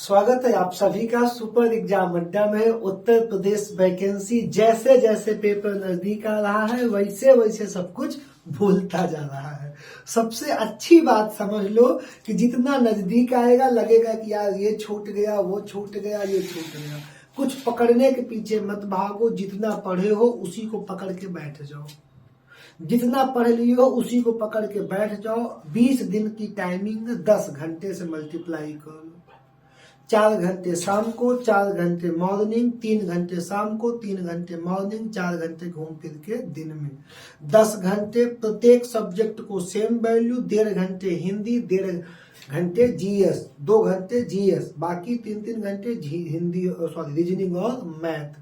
स्वागत है आप सभी का सुपर एग्जाम अड्डा में। उत्तर प्रदेश वैकेंसी जैसे जैसे पेपर नजदीक आ रहा है वैसे वैसे सब कुछ भूलता जा रहा है। सबसे अच्छी बात समझ लो कि जितना नजदीक आएगा लगेगा कि यार ये छूट गया, वो छूट गया, ये छूट गया। कुछ पकड़ने के पीछे मत भागो, जितना पढ़े हो उसी को पकड़ के बैठ जाओ। जितना पढ़ लिए हो उसी को पकड़ के बैठ जाओ। 20 दिन की टाइमिंग 10 घंटे से मल्टीप्लाई करो। 4 घंटे शाम को, 4 घंटे मॉर्निंग, 3 घंटे शाम को, 3 घंटे मॉर्निंग, 4 घंटे घूम फिर के दिन में। 10 घंटे प्रत्येक सब्जेक्ट को सेम वैल्यू। 1.5 घंटे हिंदी, 1.5 घंटे जीएस, 2 घंटे जीएस, बाकी 3-3 घंटे हिंदी रीजनिंग और मैथ।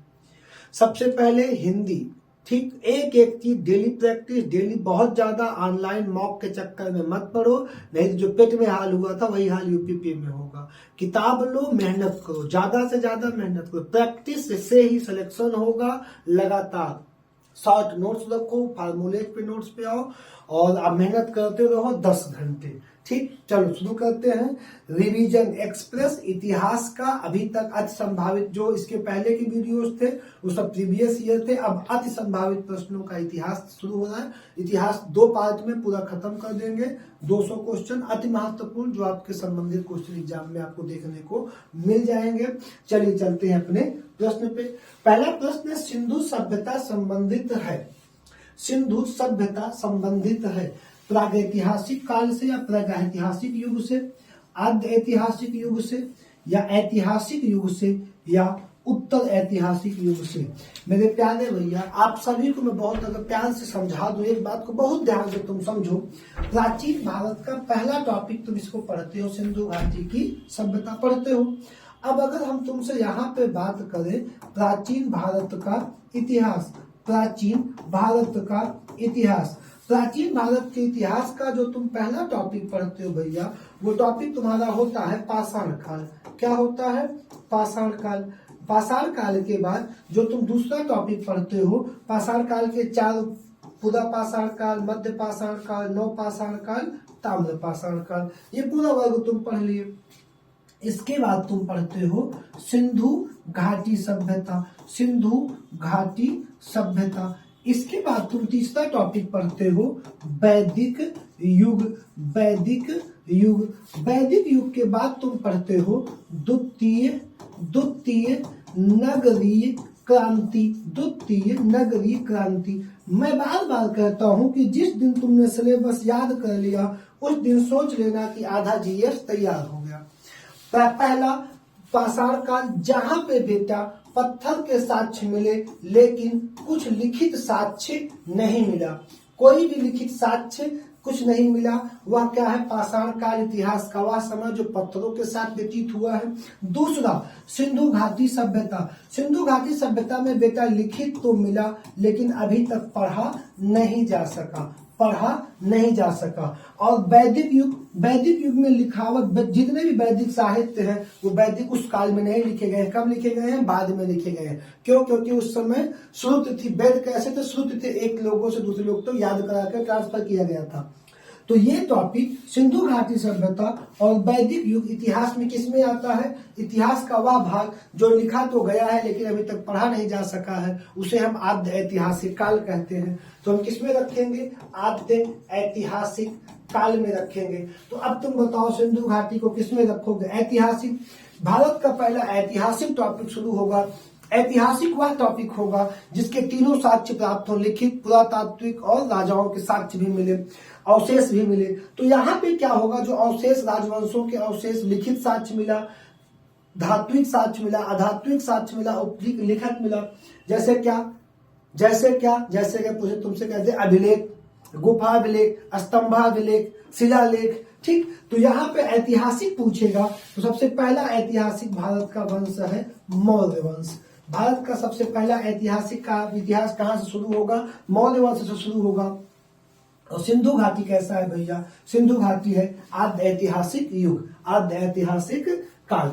सबसे पहले हिंदी, ठीक, एक एक चीज डेली प्रैक्टिस, डेली बहुत ज्यादा। ऑनलाइन मॉक के चक्कर में मत पड़ो, नहीं तो जो पेट में हाल हुआ था वही हाल यूपीपी में होगा। किताब लो, मेहनत करो, ज्यादा से ज्यादा मेहनत करो। प्रैक्टिस से ही सिलेक्शन होगा। लगातार शॉर्ट नोट्स रखो, फार्मूले पे नोट्स पे आओ और आप मेहनत करते रहो 10 घंटे। ठीक, चलो शुरू करते हैं। रिवीजन एक्सप्रेस इतिहास का अभी तक अति संभावित, जो इसके पहले की वीडियोस थे वो सब प्रीवियस ईयर थे। अब अति संभावित प्रश्नों का इतिहास शुरू हो रहा है। इतिहास 2 पार्ट में पूरा खत्म कर देंगे। 200 क्वेश्चन अति महत्वपूर्ण जो आपके संबंधित क्वेश्चन एग्जाम में आपको देखने को मिल जाएंगे। चलिए चलते हैं अपने प्रश्न पे। पहला प्रश्न, सिंधु सभ्यता संबंधित है। सिंधु सभ्यता संबंधित है प्रागैतिहासिक काल से या प्रागैतिहासिक युग से, आद्य ऐतिहासिक युग से या ऐतिहासिक युग से या उत्तर ऐतिहासिक युग से। मेरे प्यारे भैया, आप सभी को मैं बहुत अगर प्यार से समझा दूं, एक बात को बहुत ध्यान से तुम समझो। प्राचीन भारत का पहला टॉपिक तुम इसको पढ़ते हो, सिंधु घाटी की सभ्यता पढ़ते हो। अब अगर हम तुमसे यहाँ पे बात करें प्राचीन भारत का इतिहास, प्राचीन भारत का इतिहास, प्राचीन भारत के इतिहास का जो तुम पहला टॉपिक पढ़ते हो भैया, वो टॉपिक तुम्हारा होता है पाषाण काल। क्या होता है? पाषाण काल। पाषाण काल के बाद जो तुम दूसरा टॉपिक पढ़ते हो, पाषाण काल के 4, पूरा पाषाण काल, मध्य पाषाण काल, नव पाषाण काल, ताम्र पाषाण काल, ये पूरा वर्ग तुम पढ़ लिए। इसके बाद तुम पढ़ते हो सिंधु घाटी सभ्यता, सिंधु घाटी सभ्यता। इसके बाद तुम तीसरा टॉपिक पढ़ते हो वैदिक युग, वैदिक युग। वैदिक युग के बाद तुम पढ़ते हो द्वितीय नगरीय क्रांति, द्वितीय नगरीय क्रांति। मैं बार बार कहता हूं कि जिस दिन तुमने सिलेबस याद कर लिया उस दिन सोच लेना कि आधा जीएस तैयार हो गया। पहला पाषाण काल, जहां पे बेटा पत्थर के साक्ष्य मिले लेकिन कुछ लिखित साक्ष्य नहीं मिला, कोई भी लिखित साक्ष्य कुछ नहीं मिला, वह क्या है? पाषाण काल इतिहास का वह समय जो पत्थरों के साथ व्यतीत हुआ है। दूसरा सिंधु घाटी सभ्यता, सिंधु घाटी सभ्यता में बेटा लिखित तो मिला लेकिन अभी तक पढ़ा नहीं जा सका, पढ़ा नहीं जा सका। और वैदिक युग, वैदिक युग में लिखावट, जितने भी वैदिक साहित्य हैं वो वैदिक उस काल में नहीं लिखे गए। कब लिखे गए हैं? बाद में लिखे गए हैं। क्यों? क्योंकि उस समय श्रुत थी। वेद कैसे थे? श्रुत थे, एक लोगों से दूसरे लोग तो याद करा कर ट्रांसफर किया गया था। तो ये टॉपिक सिंधु घाटी सभ्यता और वैदिक युग इतिहास में किस में आता है? इतिहास का वह भाग जो लिखा तो गया है लेकिन अभी तक पढ़ा नहीं जा सका है, उसे हम आद्य ऐतिहासिक काल कहते हैं। तो हम किस में रखेंगे? आद्य ऐतिहासिक काल में रखेंगे। तो अब तुम बताओ सिंधु घाटी को किस में रखोगे? ऐतिहासिक। भारत का पहला ऐतिहासिक टॉपिक शुरू होगा। ऐतिहासिक वह टॉपिक होगा जिसके तीनों साक्ष्य प्राप्त हो, लिखित, पुरातात्विक और राजाओं के साक्ष्य भी मिले, अवशेष भी मिले। तो यहाँ पे क्या होगा? जो अवशेष, राजवंशों के अवशेष, लिखित साक्ष्य मिला, धात्विक साक्ष्य मिला, अधात्विक साक्ष्य मिला, औपनिक लिखत मिला। जैसे क्या? जैसे पूछे तुमसे कहते अभिलेख, गुफा अभिलेख, स्तंभाभिलेख, शिलालेख। ठीक, तो यहाँ पे ऐतिहासिक पूछेगा तो सबसे पहला ऐतिहासिक भारत का वंश है मौर्य वंश। भारत का सबसे पहला ऐतिहासिक का इतिहास कहाँ से शुरू होगा? मौर्य वंश से शुरू होगा। और सिंधु घाटी कैसा है भैया? सिंधु घाटी है आद्य ऐतिहासिक युग, आद्य ऐतिहासिक काल।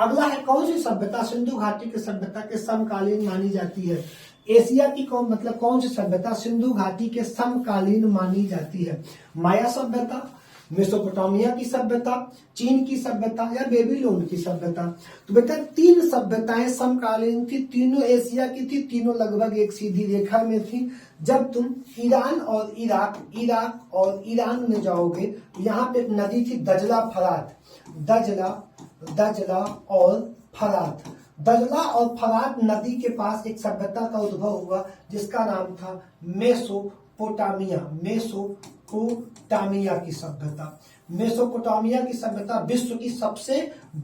अगला है कौन सी सभ्यता सिंधु घाटी की सभ्यता के समकालीन मानी जाती है? एशिया की कौन सी सभ्यता सिंधु घाटी के समकालीन मानी जाती है? माया सभ्यता, मेसोपोटामिया की सभ्यता, चीन की सभ्यता या बेबीलोन की सभ्यता। तो बेटा 3 सभ्यताएं समकालीन थी, तीनों एशिया की थी, तीनों लगभग एक सीधी रेखा में थी। जब तुम ईरान और इराक और ईरान में जाओगे तो यहाँ पे एक नदी थी दजला फरात, दजला और फरात। दजला और फरात नदी के पास एक सभ्यता का उद्भव हुआ जिसका नाम था मेसोपोटामिया की सभ्यता। मेसोपोटामिया की सभ्यता विश्व की सबसे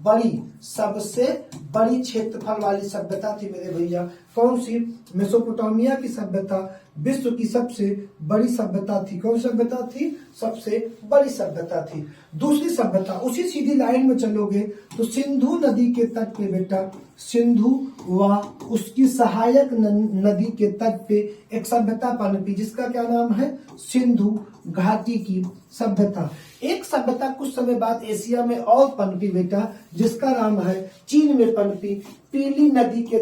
बड़ी क्षेत्रफल वाली सभ्यता थी मेरे भैया। कौन सी? मेसोपोटामिया की सभ्यता विश्व की सबसे बड़ी सभ्यता थी। कौन सभ्यता थी? सबसे बड़ी सभ्यता थी। दूसरी सभ्यता, उसी सीधी लाइन में चलोगे तो सिंधु नदी के तट पे बेटा, सिंधु व उसकी सहायक नदी के तट पे एक सभ्यता पनपी जिसका क्या नाम है? सिंधु घाटी की सभ्यता। एक सभ्यता कुछ समय बाद एशिया में और पनपी बेटा जिसका नाम है चीन में पनपी। पीली नदी के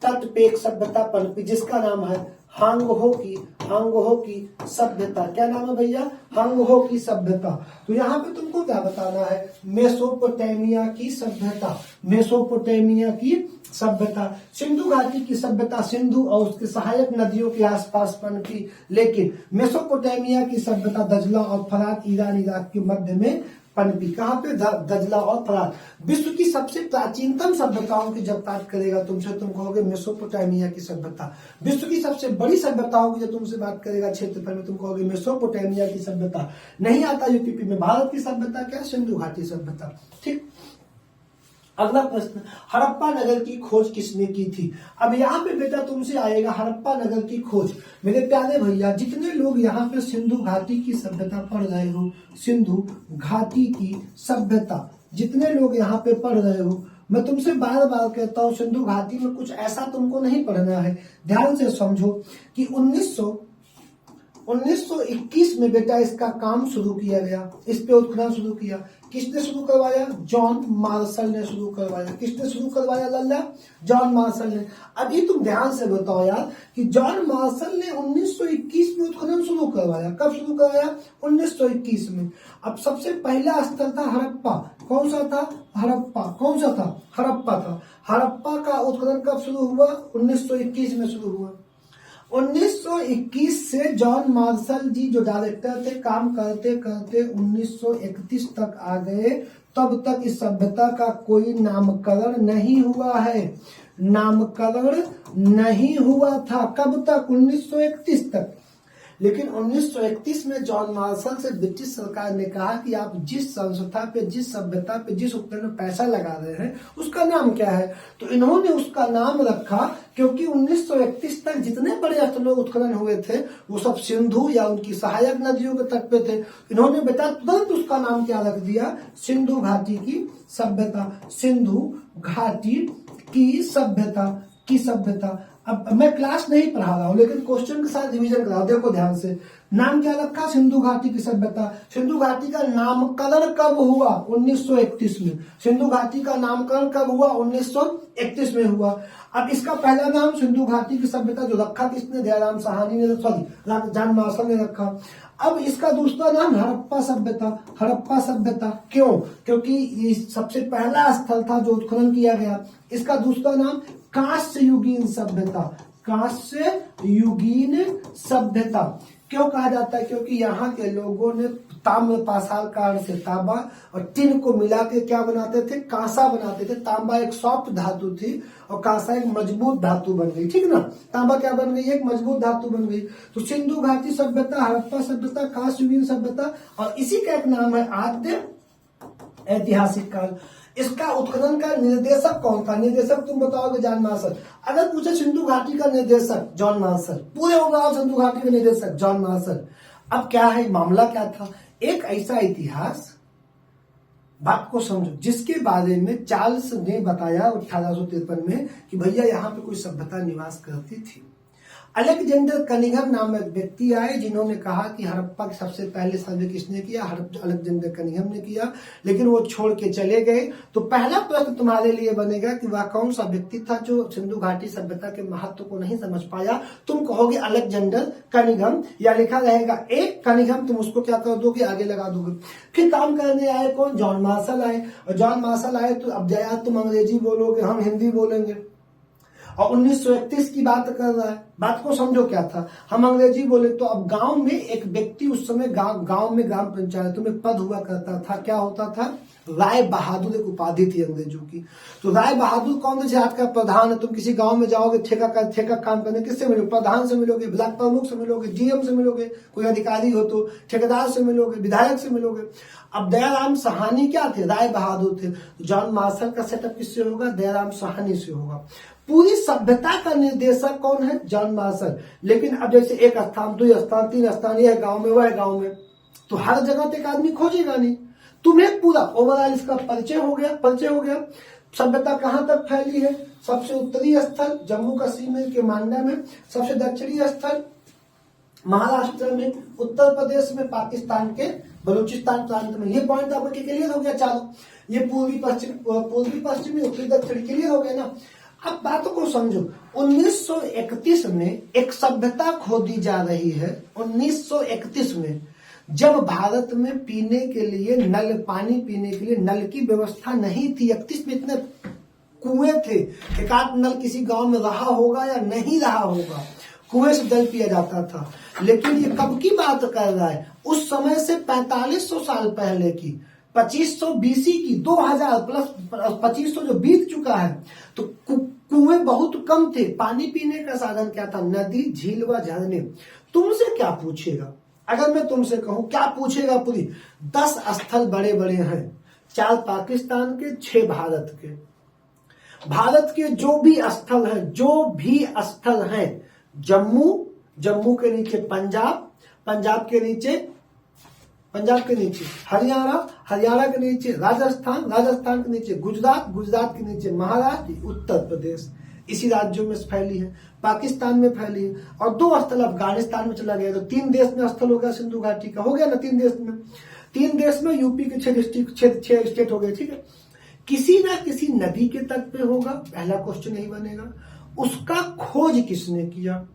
तट पे एक सभ्यता पनपी जिसका नाम है हांगहो की सभ्यता। क्या नाम है भैया? हांगहो की सभ्यता। तो यहाँ पे तुमको क्या बताना है? मेसोपोटामिया की सभ्यता, मेसोपोटामिया की सभ्यता। सिंधु घाटी की सभ्यता सिंधु और उसके सहायक नदियों के आसपास पनपी, लेकिन मेसोपोटामिया की सभ्यता दजला और फरात ईरान इराक के मध्य में पनपी। कहाँ पे? दजला और फरात। विश्व की सबसे प्राचीनतम सभ्यताओं की जब बात करेगा तुमसे, तुम कहोगे मेसोपोटामिया की सभ्यता। विश्व की सबसे बड़ी सभ्यताओं की जब तुमसे बात करेगा क्षेत्रफल में, तुम कहोगे मेसोपोटामिया की सभ्यता। नहीं आता यूपीपी में। भारत की सभ्यता क्या? सिंधु घाटी सभ्यता। ठीक। अगला प्रश्न, हड़प्पा नगर की खोज किसने की थी? अब यहाँ पे बेटा तुमसे आएगा हड़प्पा नगर की खोज। मेरे प्यारे भैया, जितने लोग यहाँ पे सिंधु घाटी की सभ्यता पढ़ रहे हो, सिंधु घाटी की सभ्यता जितने लोग यहाँ पे पढ़ रहे हो, मैं तुमसे बार बार कहता हूँ सिंधु घाटी में कुछ ऐसा तुमको नहीं पढ़ना है। ध्यान से समझो कि 1921 में बेटा इसका काम शुरू किया गया, इस पे उत्खनन शुरू किया। किसने शुरू करवाया? जॉन मार्शल ने शुरू करवाया। किसने शुरू करवाया लल्ला? जॉन मार्शल ने। अभी तुम ध्यान से बताओ यार कि जॉन मार्शल ने 1921 में उत्खनन शुरू करवाया। कब शुरू करवाया? 1921 में। अब सबसे पहला स्थल था हड़प्पा। कौन सा था? हड़प्पा। कौन सा था? हड़प्पा था। हड़प्पा का उत्खनन कब शुरू हुआ? 1921 में शुरू हुआ। 1921 से जॉन मार्शल जी जो डायरेक्टर थे, काम करते करते 1931 तक आ गए। तब तक इस सभ्यता का कोई नामकरण नहीं हुआ है। नामकरण नहीं हुआ था। कब तक? 1931 तक। लेकिन 1931 में जॉन मार्शल से ब्रिटिश सरकार ने कहा कि आप जिस संस्था पे, जिस सभ्यता पे, जिस उपकरण में पैसा लगा रहे हैं उसका नाम क्या है? तो इन्होंने उसका नाम रखा, क्योंकि 1931 तक जितने बड़े स्थलों उत्खनन हुए थे वो सब सिंधु या उनकी सहायक नदियों के तट पे थे। इन्होंने बेटा तुरंत उसका नाम क्या रख दिया? सिंधु घाटी की सभ्यता। सिंधु घाटी की सभ्यता। अब मैं क्लास नहीं पढ़ा रहा हूँ लेकिन क्वेश्चन के साथ रिवीजन करा। देखो ध्यान से, नाम क्या रखा? सिंधु घाटी की सभ्यता। सिंधु घाटी का नामकरण कब हुआ? 1931 में। सिंधु घाटी का नामकरण कब हुआ? 1931 में हुआ। अब इसका पहला नाम सिंधु घाटी की सभ्यता जो रखा किसने? दयाराम साहनी ने, सॉरी जॉन मार्शल ने रखा। अब इसका दूसरा नाम हड़प्पा सभ्यता। हड़प्पा सभ्यता क्यों? क्योंकि ये सबसे पहला स्थल था जो उत्खनन किया गया। इसका दूसरा नाम कांस्य युगीन सभ्यता। कांस्य युगीन सभ्यता क्यों कहा जाता है? क्योंकि यहाँ के लोगों ने ताम्र पाषाण काल से तांबा और टिन को मिला के क्या बनाते थे? कांसा बनाते थे। तांबा एक सॉफ्ट धातु थी और कांसा एक मजबूत धातु बन गई। ठीक ना? तांबा क्या बन गई? एक मजबूत धातु बन गई। तो सिंधु घाटी सभ्यता, हड़प्पा सभ्यता, कांस्य युगीन सभ्यता, और इसी का एक नाम है आद्य ऐतिहासिक काल। इसका उत्खनन का निर्देशक कौन था? निर्देशक तुम बताओगे जॉन मार्शल। अगर पूछे सिंधु घाटी का निर्देशक, जॉन मार्शल। पूरे ओवरऑल सिंधु घाटी का निर्देशक जॉन मार्शल। अब क्या है, मामला क्या था? एक ऐसा इतिहास, बात को समझो, जिसके बारे में चार्ल्स ने बताया 1853 में कि भैया यहाँ पे कोई सभ्यता निवास करती थी। अलेक्जेंडर कनिंघम नामक व्यक्ति आए जिन्होंने कहा कि हड़प्पा के सबसे पहले सर्वे किसने किया, अलेक्जेंडर कनिंघम ने किया, लेकिन वो छोड़ के चले गए। तो पहला प्रश्न तुम्हारे लिए बनेगा कि वह कौन सा व्यक्ति था जो सिंधु घाटी सभ्यता के महत्व को नहीं समझ पाया। तुम कहोगे अलेक्जेंडर कनिंघम, या लिखा रहेगा ए कनिंघम, तुम उसको क्या कर दोगे, आगे लगा दोगे। फिर काम करने आए कौन, जॉन मार्शल आए। और जॉन मार्शल आए तो अब जया तुम अंग्रेजी बोलोगे, हम हिंदी बोलेंगे। और 1931 की बात कर रहा है, बात को समझो क्या था, हम अंग्रेजी बोले तो अब गांव में एक व्यक्ति, उस समय गांव में ग्राम पंचायतों में पद हुआ करता था, क्या होता था, राय बहादुर एक उपाधि थी अंग्रेजों की। तो राय बहादुर कौन देहात का प्रधान है। तुम किसी गांव में जाओगे ठेका काम करने, किससे मिलोगे, प्रधान से मिलोगे, ब्लॉक प्रमुख से मिलोगे, डीएम से मिलोगे, कोई अधिकारी हो तो ठेकेदार से मिलोगे, विधायक से मिलोगे। अब दयाराम साहनी क्या थे, राय बहादुर थे। तो जॉन मार्शल का सेटअप किससे होगा, दयाराम साहनी से होगा। पूरी सभ्यता का निर्देशक कौन है, जॉन मार्शल। लेकिन अब जैसे एक स्थान, 2 स्थान, 3 स्थान, यह गांव में वह गांव में, तो हर जगह तो एक आदमी खोजेगा नहीं। तुम्हें पूरा ओवरऑल इसका परिचय हो गया। सभ्यता कहां तक फैली है, सबसे उत्तरी स्थल जम्मू कश्मीर के मांडा में, सबसे दक्षिणी स्थल महाराष्ट्र में, उत्तर प्रदेश में, पाकिस्तान के बलूचिस्तान प्रांत में। ये पॉइंट आपको क्लियर हो गया चारों। ये पूर्वी पश्चिमी उत्तरी दक्षिण क्लियर हो गया ना। अब बातों को समझो, 1931 में एक सभ्यता खोदी जा रही है। 1931 में जब भारत में पीने के लिए पानी पीने के लिए नल की व्यवस्था नहीं थी। 31 में इतने कुएं थे, एक आध नल किसी गांव में रहा होगा या नहीं रहा होगा, कुएं से जल पिया जाता था। लेकिन ये कब की बात कर रहा है, उस समय से 4500 साल पहले की, 2500 बीसी की, 2000 प्लस 2500 जो बीत चुका है। तो कुएं बहुत कम थे, पानी पीने का साधन क्या था, नदी, झील व झरने। तुमसे क्या पूछेगा, अगर मैं तुमसे कहूं क्या पूछेगा, पूरी 10 स्थल बड़े बड़े हैं, 4 पाकिस्तान के, 6 भारत के। भारत के जो भी स्थल हैं, जम्मू के नीचे पंजाब के नीचे हरियाणा के नीचे राजस्थान के नीचे गुजरात के नीचे महाराष्ट्र, उत्तर प्रदेश इसी राज्यों में फैली है, पाकिस्तान में फैली है। और 2 स्थल अफगानिस्तान में चला गया, तो 3 देश में स्थल हो गया सिंधु घाटी का, हो गया ना। 3 देश में यूपी के 6 स्टेट हो गए, ठीक है। किसी ना किसी नदी के तट पे होगा, पहला क्वेश्चन यही बनेगा। उसका खोज किसने किया,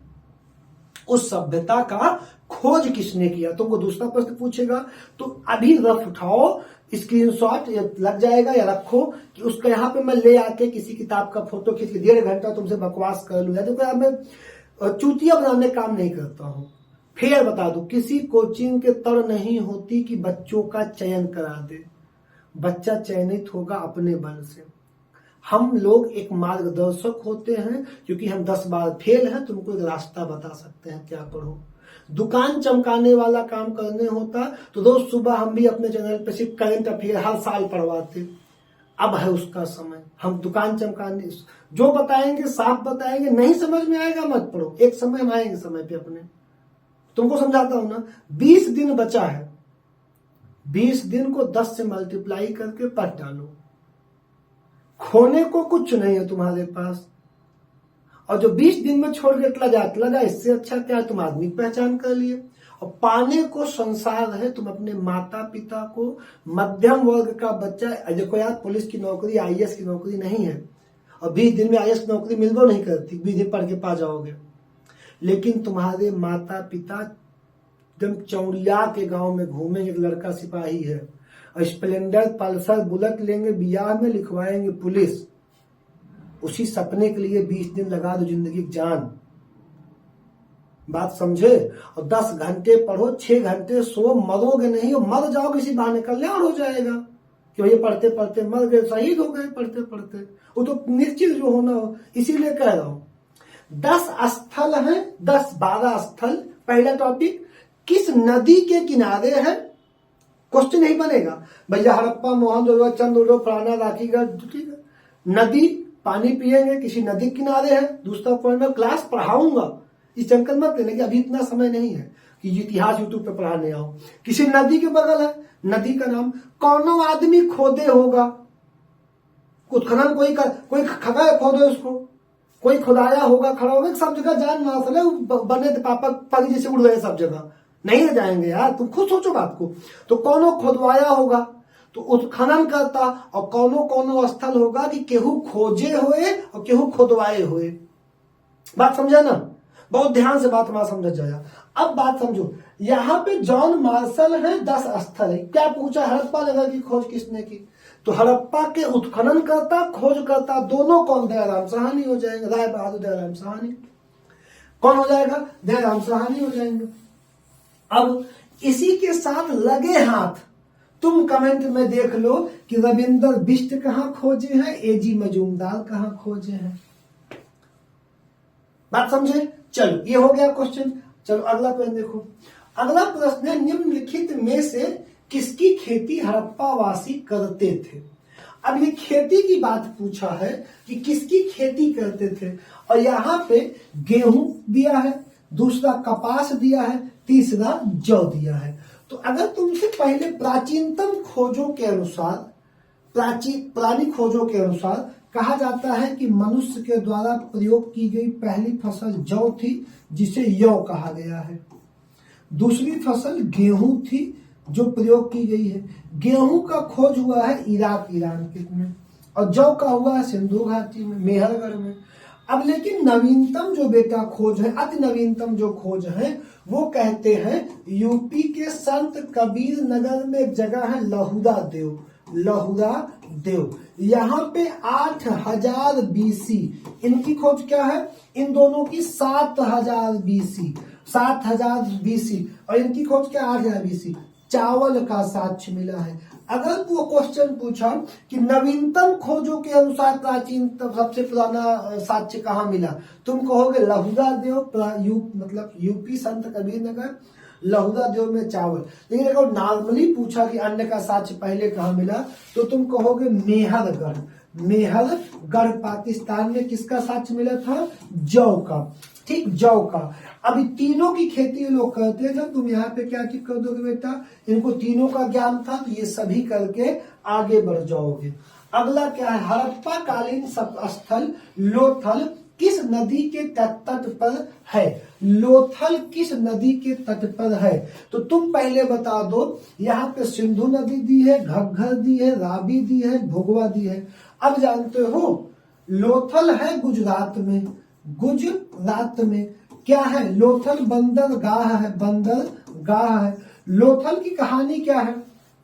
उस सभ्यता का खोज किसने किया, तुमको दूसरा प्रश्न पूछेगा। तो अभी रफ उठाओ, स्क्रीनशॉट लग जाएगा, या रखो कि उसका यहाँ पे मैं ले आके किसी किताब का फोटो खींच के 1.5 घंटा तुमसे बकवास कर लूंगा। देखो यार, मैं चूतिया बनाने काम नहीं करता हूँ। फिर बता दूं, किसी कोचिंग के तड़ नहीं होती कि बच्चों का चयन करा दे। बच्चा चयनित होगा अपने बल से। हम लोग एक मार्गदर्शक होते हैं, क्योंकि हम 10 बार फेल हैं, तुमको एक रास्ता बता सकते हैं क्या पढ़ो। दुकान चमकाने वाला काम करने होता तो रोज सुबह हम भी अपने चैनल पे सिर्फ करंट अफेयर हर साल पढ़वाते। अब है उसका समय, हम दुकान चमकाने, जो बताएंगे साफ बताएंगे, नहीं समझ में आएगा मत पढ़ो, एक समय हम आएंगे समय पे अपने। तुमको समझाता हूं ना, 20 दिन बचा है, 20 दिन को 10 से मल्टीप्लाई करके पढ़ डालो। खोने को कुछ नहीं है तुम्हारे पास, और जो 20 दिन में छोड़ के चला जाए, इससे अच्छा क्या है, तुम आदमी पहचान कर लिए। और पाने को संसार है, तुम अपने माता पिता को, मध्यम वर्ग का बच्चा, देखो यार, पुलिस की नौकरी, आईएएस की नौकरी नहीं है, और 20 दिन में आईएएस की नौकरी मिलबो नहीं करती, 20 दिन पढ़ के पा जाओगे। लेकिन तुम्हारे माता पिता एकदम चौड़िया के गांव में घूमेंगे, लड़का सिपाही है, और स्प्लेंडर पल्सर बुलेट लेंगे, बियाह में लिखवाएंगे पुलिस। उसी सपने के लिए 20 दिन लगा दो जिंदगी की जान, बात समझे। और 10 घंटे पढ़ो, 6 घंटे सो, मरोगे नहीं, और मर जाओगे इसी बहाने, कल्याण हो जाएगा कि भैया पढ़ते पढ़ते मर गए, शहीद हो गए पढ़ते पढ़ते, वो तो निश्चित जो होना हो। इसीलिए कह रहा हूं 10 स्थल हैं, 10-12 स्थल। पहला टॉपिक, किस नदी के किनारे है, क्वेश्चन यही बनेगा, भैया हड़प्पा, मोहनजोदड़ो, चंद्रगढ़, फलाना, राखीगढ़, ठीक है। नदी, पानी पिएंगे, किसी नदी किनारे है। दूसरा पॉइंट, मैं क्लास पढ़ाऊंगा, इस चक्कर मत लेने कि अभी इतना समय नहीं है कि इतिहास यूट्यूब पे पढ़ाने आओ। किसी नदी के बगल है, नदी का नाम कौनो आदमी खोदे होगा, उत्खनन कोई खगा खोदे उसको, कोई खुदाया होगा, खड़ा होगा, सब जगह जान मार्शल है, बने पापा परी जैसे उड़ रहे सब जगह, नहीं रह जाएंगे यार, तुम खुद सोचो बात को। तो कौनो खुदवाया होगा तो उत्खनन करता, और कौनो कौनो स्थल होगा कि केहू खोजे हुए और केहू खुदवाए हुए। बात समझा ना, बहुत ध्यान से बात हमारा समझ जाएगा। अब बात समझो, यहाँ पे जॉन मार्शल है, 10 स्थल है। क्या पूछा, हड़प्पा नगर की खोज किसने की? तो हड़प्पा के उत्खनन करता, खोज करता, दोनों कौन? दयाराम साहनी हो जाएंगे। राय बहादुर दयाराम साहनी कौन हो जाएगा? दयाराम साहनी हो जाएंगे। अब इसी के साथ लगे हाथ तुम कमेंट में देख लो कि रविंदर बिष्ट कहां खोजे हैं, एजी मजूमदार कहां खोजे हैं। बात समझे? चलो ये हो गया क्वेश्चन। चलो अगला प्रश्न देखो। अगला प्रश्न है, निम्नलिखित में से किसकी खेती हड़प्पा वासी करते थे? अब ये खेती की बात पूछा है कि किसकी खेती करते थे, और यहाँ पे गेहूं दिया है, दूसरा कपास दिया है, तीसरा जौ दिया है। तो अगर तुमसे पहले प्राचीनतम खोजों के अनुसार, पुरानी खोजों के अनुसार कहा जाता है कि मनुष्य के द्वारा प्रयोग की गई पहली फसल जौ थी, जिसे यौ कहा गया है। दूसरी फसल गेहूं थी जो प्रयोग की गई है। गेहूं का खोज हुआ है इराक ईरान में, और जौ का हुआ है सिंधु घाटी में, मेहरगढ़ में। अब लेकिन नवीनतम जो बेटा खोज है, अति नवीनतम जो खोज है, वो कहते हैं यूपी के संत कबीर नगर में एक जगह है लहुरा देव, लहुरा देव। यहाँ पे 8000 BC इनकी खोज क्या है? इन दोनों की 7000 BC, 7000 BC, और इनकी खोज क्या? 8000 BC। चावल का साक्ष्य मिला है। अगर वो क्वेश्चन पूछा कि नवीनतम खोजों के अनुसार प्राचीनतम सबसे पुराना साक्ष्य कहाँ मिला, तुम कहोगे लहुरा देव, मतलब यूपी संत कबीर नगर, लहुरा देव में चावल। लेकिन अगर नॉर्मली पूछा कि अन्य का साक्ष्य पहले कहाँ मिला, तो तुम कहोगे मेहरगढ़। मेहरगढ़ पाकिस्तान में किसका साक्ष्य मिला था? जौ का। ठीक, जौ का। अभी तीनों की खेती लोग करते थे। तुम यहाँ पे क्या चीज कर दोगे बेटा? इनको तीनों का ज्ञान था, तो ये सभी करके आगे बढ़ जाओगे। अगला क्या है? हड़प्पा कालीन स्थल लोथल किस नदी के तट पर है? लोथल किस नदी के तट पर है? तो तुम पहले बता दो। यहाँ पे सिंधु नदी दी है, घग्गर दी है, रावी दी है, भोगवा दी है। अब जानते हो लोथल है गुजरात में, गुजरात में क्या है? लोथल बंदरगाह है, बंदरगाह है। लोथल की कहानी क्या है?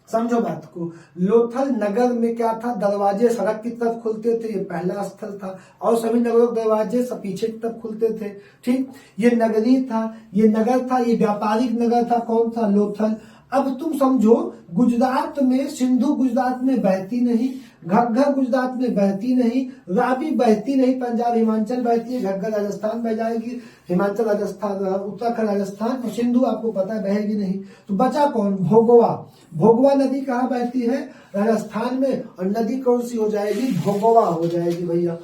समझो बात को। लोथल नगर में क्या था? दरवाजे सड़क की तरफ खुलते थे, ये पहला स्थल था, और सभी नगरों के दरवाजे सब पीछे की तरफ खुलते थे। ठीक, ये नगरी था, ये नगर था, ये व्यापारिक नगर था। कौन था? लोथल। अब तुम समझो, गुजरात में सिंधु गुजरात में बहती नहीं, घग्गर गुजरात में बहती नहीं, रावी बहती नहीं, पंजाब हिमाचल बहती है, घग्गर राजस्थान बह जाएगी, हिमाचल राजस्थान, उत्तराखंड राजस्थान, और सिंधु आपको पता है बहेगी नहीं। तो बचा कौन? भोगवा। भोगवा नदी कहाँ बहती है? राजस्थान में। और नदी कौन सी हो जाएगी? भोगवा हो जाएगी भैया।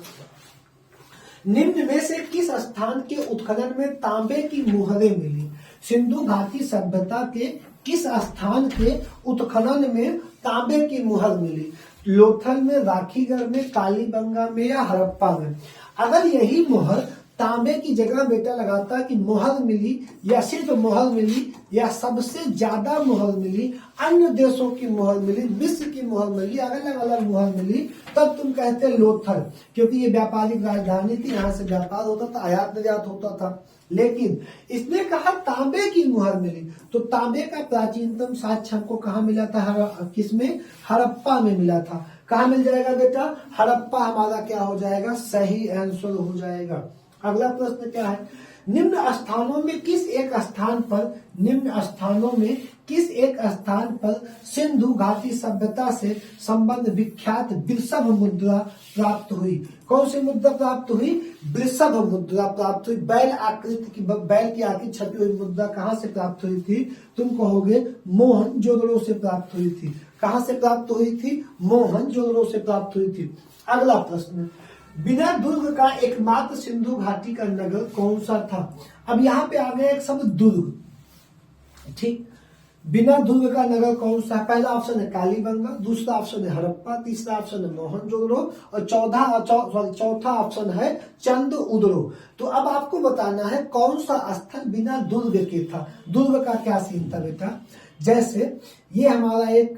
निम्न में से किस स्थान के उत्खनन में तांबे की मुहरें मिली? सिंधु घाटी सभ्यता के किस स्थान के उत्खनन में तांबे की मुहर मिली? लोथल में, राखीगढ़ में, कालीबंगा में, या हड़प्पा में? अगर यही मुहर तांबे की जगह बेटा लगाता कि मुहर मिली, या सिर्फ मुहर मिली, या सबसे ज्यादा मुहर मिली, अन्य देशों की मुहर मिली, विश्व की मुहर मिली, अलग अलग मुहर मिली, तब तुम कहते लोथल, क्योंकि ये व्यापारिक राजधानी थी, यहाँ से व्यापार होता था, आयात निर्यात होता था। लेकिन इसने कहा तांबे की मुहर मिली, तो तांबे का प्राचीनतम साक्ष्य हमको कहाँ मिला था? किसमें? हड़प्पा में मिला था। कहाँ मिल जाएगा बेटा? हड़प्पा हमारा क्या हो जाएगा? सही आंसर हो जाएगा। अगला प्रश्न क्या है? निम्न स्थानों में किस एक स्थान पर, निम्न स्थानों में किस एक स्थान पर सिंधु घाटी सभ्यता से संबंध विख्यात वृषभ मुद्रा प्राप्त हुई? कौन सी मुद्रा प्राप्त हुई? वृषभ मुद्रा प्राप्त हुई। बैल आकृति की, बैल की आकृति छपी हुई मुद्रा कहाँ से प्राप्त हुई थी? तुम कहोगे मोहनजोदड़ो से प्राप्त हुई थी। कहाँ से प्राप्त हुई थी? मोहनजोदड़ो से प्राप्त हुई थी। अगला प्रश्न, बिना दुर्ग का एकमात्र सिंधु घाटी का नगर कौन सा था? अब यहाँ पे आ गया एक शब्द दुर्ग। ठीक, बिना दुर्ग का नगर कौन सा है? पहला ऑप्शन है कालीबंगा, दूसरा ऑप्शन है हड़प्पा, तीसरा ऑप्शन है मोहनजोदड़ो और चौथा ऑप्शन है चंद उदड़ो। तो अब आपको बताना है कौन सा स्थल बिना दुर्ग के था। दुर्ग का क्या सीन था बेटा? जैसे ये हमारा एक,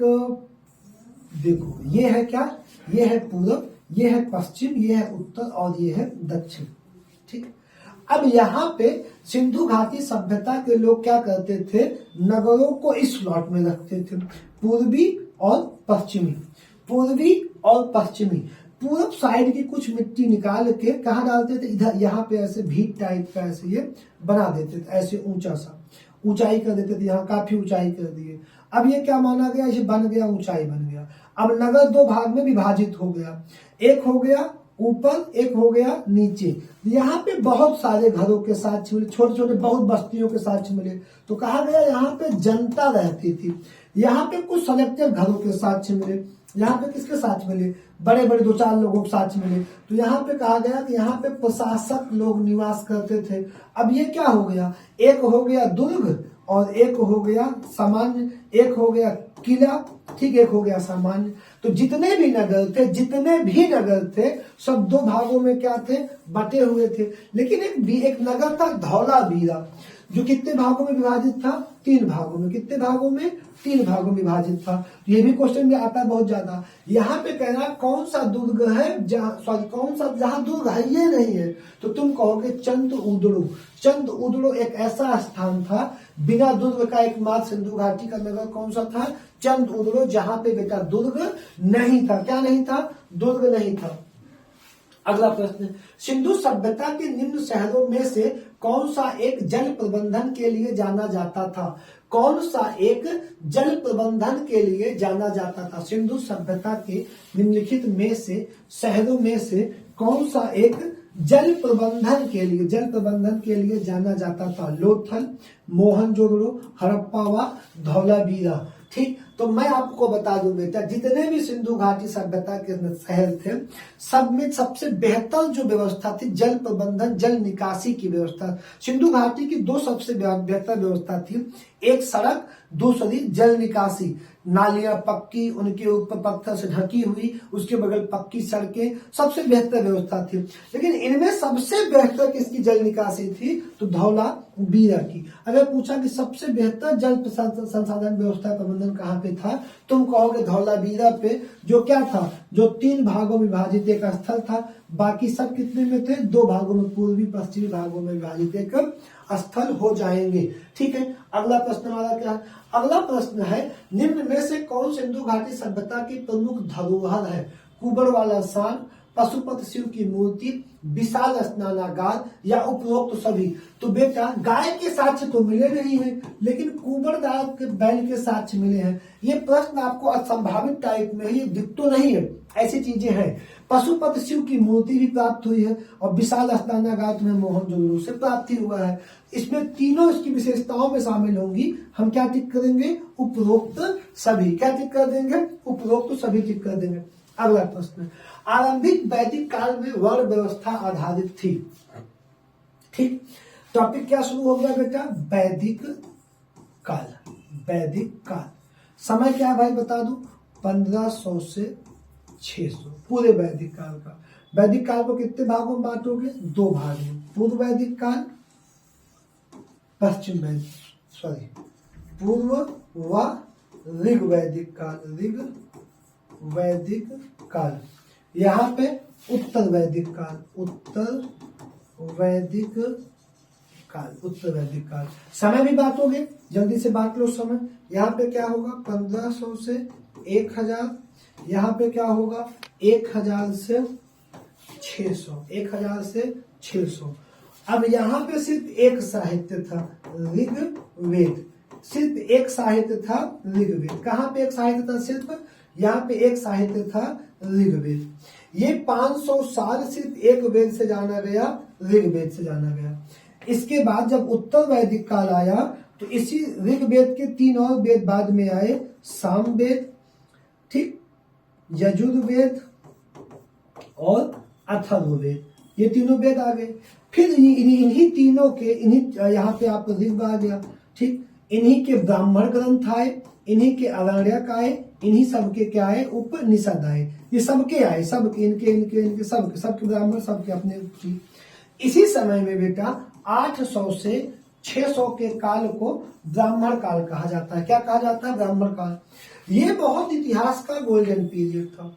देखो ये है क्या, ये है पूरब, ये है पश्चिम, ये है उत्तर और ये है दक्षिण। ठीक, अब यहाँ पे सिंधु घाटी सभ्यता के लोग क्या करते थे, नगरों को इस स्लॉट में रखते थे, पूर्वी और पश्चिमी, पूर्वी और पश्चिमी। पूरब साइड की कुछ मिट्टी निकाल के कहाँ डालते थे, इधर यहाँ पे ऐसे भीट टाइप का ऐसे ये बना देते थे, ऐसे ऊंचा सा ऊंचाई कर देते थे, यहाँ काफी ऊंचाई कर दिए। अब ये क्या माना गया, ये बन गया ऊंचाई बन गया। अब नगर दो भाग में विभाजित हो गया, एक हो गया ऊपर, एक हो गया नीचे। यहाँ पे बहुत सारे घरों के साथ मिले, छोटे छोटे बहुत बस्तियों के साथ मिले, तो कहा गया यहाँ पे जनता रहती थी। यहाँ पे कुछ सेलेक्टेड घरों के साथ मिले, यहाँ पे किसके साथ मिले, बड़े बड़े 2-4 लोगों के साथ मिले। तो यहाँ पे कहा गया कि यहाँ पे प्रशासक लोग निवास करते थे। अब ये क्या हो गया, एक हो गया दुर्ग और एक हो गया सामान्य, एक हो गया किला, ठीक, एक हो गया सामान्य। तो जितने भी नगर थे सब दो भागों में क्या थे, बटे हुए थे। लेकिन एक नगर था धौलावीरा, जो कितने भागों में विभाजित था, 3 भागों में। कितने भागों में, 3 भागों में विभाजित था। ये भी क्वेश्चन में आता है बहुत ज्यादा। यहाँ पे कह रहा कौन सा दुर्ग है कौन सा जहाँ दुर्ग है ये नहीं है, तो तुम कहोगे चंद उदड़ो। चंद उदड़ो एक ऐसा स्थान था बिना दुर्ग का, एकमात्र सिंधु घाटी का नगर कौन सा था, चंद उदड़ो, जहां पे बेटा दुर्ग नहीं था। क्या नहीं था, दुर्ग नहीं था। अगला प्रश्न, सिंधु सभ्यता के निम्न शहरों में से कौन सा एक जल प्रबंधन के लिए जाना जाता था? कौन सा एक जल प्रबंधन के लिए जाना जाता था? सिंधु सभ्यता के निम्नलिखित में से शहरों में से कौन सा एक जल प्रबंधन के लिए जाना जाता था? लोथल, मोहनजोदड़ो, हड़प्पा व धौलावीरा। ठीक, तो मैं आपको बता दूं बेटा, जितने भी सिंधु घाटी सभ्यता के शहर थे, सब में सबसे बेहतर जो व्यवस्था थी जल प्रबंधन, जल निकासी की व्यवस्था। सिंधु घाटी की 2 सबसे बेहतर व्यवस्था थी, एक सड़क, दूसरी जल निकासी। नालियां पक्की, उनके ऊपर पत्थर से ढकी हुई, उसके बगल पक्की सड़कें, सबसे बेहतर व्यवस्था थी। लेकिन इनमें सबसे बेहतर किसकी जल निकासी थी, तो धौलावीरा की। अगर पूछा कि सबसे बेहतर जल संसाधन व्यवस्था प्रबंधन कहाँ पे था, तुम कहोगे धौलावीरा पे, जो क्या था, जो 3 भागों में विभाजित एक स्थल था। बाकी सब कितने में थे, 2 भागों में, पूर्वी पश्चिमी भागों में विभाजित एक स्थल हो जाएंगे। ठीक है, अगला प्रश्न हमारा क्या है? अगला प्रश्न है, निम्न में से कौन सिंधु घाटी सभ्यता की प्रमुख धरोहर है? कुबर वाला शान, पशुपति शिव की मूर्ति, विशाल स्नानागार या उपरोक्त सभी। तो बेटा गाय के साक्ष्य तो मिले नहीं है, लेकिन कुबर के बैल के साक्ष्य मिले हैं। ये प्रश्न आपको असंभावित टाइप में है, ये डिक्टो नहीं है, ऐसी चीजें हैं। पशुपति शिव की मूर्ति भी प्राप्त हुई है और विशाल स्नानागार तुम्हें मोहनजोदड़ो से प्राप्त हुआ है। इसमें तीनों इसकी विशेषताओं में शामिल होंगी। हम क्या टिक करेंगे, उपरोक्त सभी। क्या टिक कर देंगे, उपरोक्त सभी टिक कर देंगे। अगला प्रश्न, आरंभिक वैदिक काल में वर्ण व्यवस्था आधारित थी। ठीक, टॉपिक क्या शुरू हो गया बेटा, वैदिक काल। वैदिक काल समय क्या है भाई बता दू, 1500 से 600 पूरे वैदिक काल का। वैदिक काल को कितने भागों में बांटोगे, 2 भाग में, पूर्व वैदिक काल, पश्चिम वैदिक, सॉरी पूर्व व ऋग वैदिक काल, ऋग वैदिक काल। यहाँ पे उत्तर वैदिक काल, उत्तर वैदिक काल, उत्तर वैदिक काल। समय भी बांटोगे, जल्दी से बांट लो समय। यहाँ पे क्या होगा, 1500 से 1000, यहाँ पे क्या होगा, 1000 से 600, 1000 से 600। अब यहाँ पे सिर्फ एक साहित्य था, ऋग्वेद, सिर्फ एक साहित्य था ऋग्वेद। कहाँ पे एक साहित्य था, सिर्फ यहाँ पे एक साहित्य था ऋग्वेद। ये 500 साल सिर्फ एक वेद से जाना गया, ऋग्वेद से जाना गया। इसके बाद जब उत्तर वैदिक काल आया तो इसी ऋग्वेद के 3 और वेद बाद में आए, सामवेद, ठीक, यजुर्वेद और अथर्ववेद, ये तीनों वेद आ गए। फिर इन्हीं तीनों के यहाँ पे आपको ऋग्वेद आ गया, ठीक, इन्हीं के ब्राह्मण ग्रंथ आए, इन्हीं के आरण्यक आए, इन्हीं सबके क्या आए, उपनिषद आए। ये सबके आए, सबके, इनके सबके ब्राह्मण, सबके अपने। इसी समय में बेटा 800 से 600 के काल को ब्राह्मण काल कहा जाता है। क्या कहा जाता है? ब्राह्मण काल। ये बहुत इतिहास का गोल्डन पीरियड था,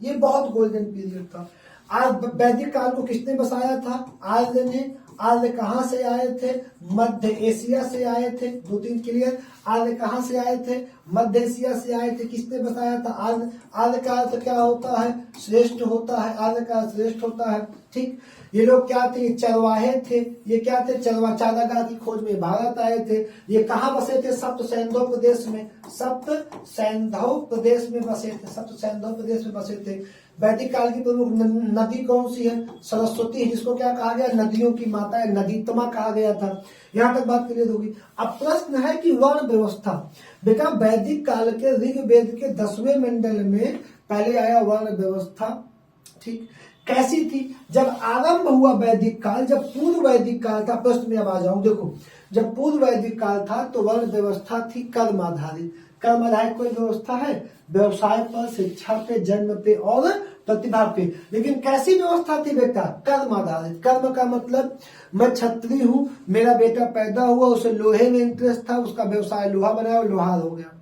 ये बहुत गोल्डन पीरियड था। आज वैदिक काल को किसने बसाया था? आर्य ने। आर्य कहाँ से आए थे? मध्य एशिया से आए थे। 2-3 क्लियर। आर्य कहाँ से आए थे? मध्य एशिया से आए थे। किसने बसाया था? आर्य। आर्य का अर्थ क्या होता है? श्रेष्ठ होता है। आर्य का श्रेष्ठ होता है। ठीक। ये लोग क्या थे? चरवाहे थे। ये क्या थे? चारागाह की खोज में भारत आए थे। ये कहाँ बसे थे? सप्त सैंधव प्रदेश में। सप्त सैंधव प्रदेश में बसे थे। सप्त सैंधव प्रदेश में बसे थे। वैदिक काल की प्रमुख नदी कौन सी है? सरस्वती, जिसको क्या कहा गया? नदियों की माता है, नदीतमा कहा गया था। यहां तक बात क्लियर होगी। अब प्रश्न है कि वर्ण व्यवस्था। बेटा वैदिक काल के ऋग्वेद के 10वें मंडल में पहले आया वर्ण व्यवस्था। ठीक। कैसी थी? जब आरंभ हुआ वैदिक काल, जब पूर्व वैदिक काल था, प्रश्न में अब आ जाऊं। देखो, जब पूर्व वैदिक काल था तो वर्ण व्यवस्था थी कर्म आधारित। कर्म आधारित कोई व्यवस्था है? व्यवसाय पर, शिक्षा पे, जन्म पे और प्रतिभा पे। लेकिन कैसी व्यवस्था थी बेटा? कर्म आधारित। कर्म का मतलब, मैं क्षत्रिय हूं, मेरा बेटा पैदा हुआ, उसे लोहे में इंटरेस्ट था, उसका व्यवसाय लोहा बनाया, लोहार हो गया।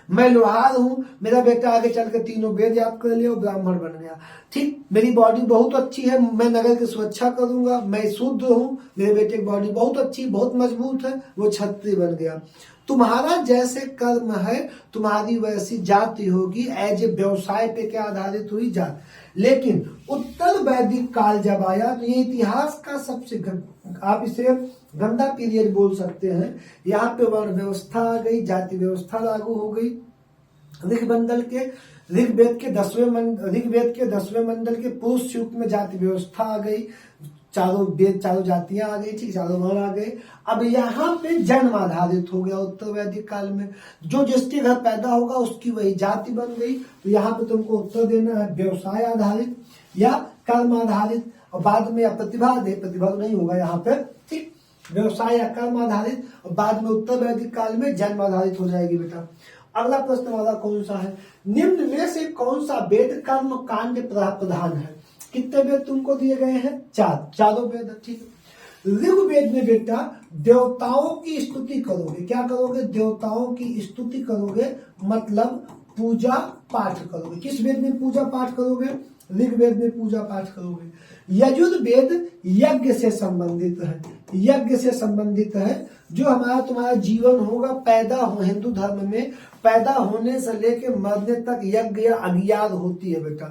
मैं लोहार हूं, मेरा बेटा आगे चल के तीनों वेद याद कर लिया, ब्राह्मण बन गया। ठीक। मेरी बॉडी बहुत अच्छी है, मैं नगर की सुरक्षा करूंगा, मैं शूद्र हूं, मेरे बेटे की बॉडी बहुत अच्छी, बहुत मजबूत है, वो क्षत्रिय बन गया। तुम्हारा जैसे कर्म है, तुम्हारी वैसी जाति होगी। एज ए व्यवसाय पे क्या आधारित हुई? जात। लेकिन उत्तर वैदिक काल जब आया तो ये इतिहास का सबसे आप इसे गंदा पीरियड बोल सकते हैं। यहाँ पे वर्ण व्यवस्था आ गई, जाति व्यवस्था लागू हो गई। ऋग्वेद के 10वें मंडल के पुरुष युग में जाति व्यवस्था आ गई। चारों वेद, चारों जातियां आ गई थी, चारों वर्ण आ गए। अब यहाँ पे जन्म आधारित हो गया उत्तर वैदिक काल में। जो जिसके घर पैदा होगा उसकी वही जाति बन गई। तो यहाँ पे तुमको उत्तर देना है व्यवसाय आधारित या कर्म आधारित। और बाद में या प्रतिभा तो नहीं होगा यहाँ पे। ठीक। व्यवसाय या कर्म आधारित, और बाद में उत्तर वैदिक काल में जन्म आधारित हो जाएगी बेटा। अगला प्रश्न वाला कौन सा है? निम्न में से कौन सा वेद कर्म कांड प्रधान है? कितने वेद तुमको दिए गए हैं? 4। चारों वेद। ठीक। ऋग्वेद में बेटा देवताओं की स्तुति करोगे। क्या करोगे? देवताओं की स्तुति करोगे, मतलब पूजा पाठ करोगे। किस वेद में पूजा पाठ करोगे? ऋग्वेद में पूजा पाठ करोगे। यजुर्वेद यज्ञ से संबंधित है। यज्ञ से संबंधित है। जो हमारा तुम्हारा जीवन होगा, पैदा हो, हिंदू धर्म में पैदा होने से लेके मरने तक यज्ञ या अज्ञात होती है बेटा।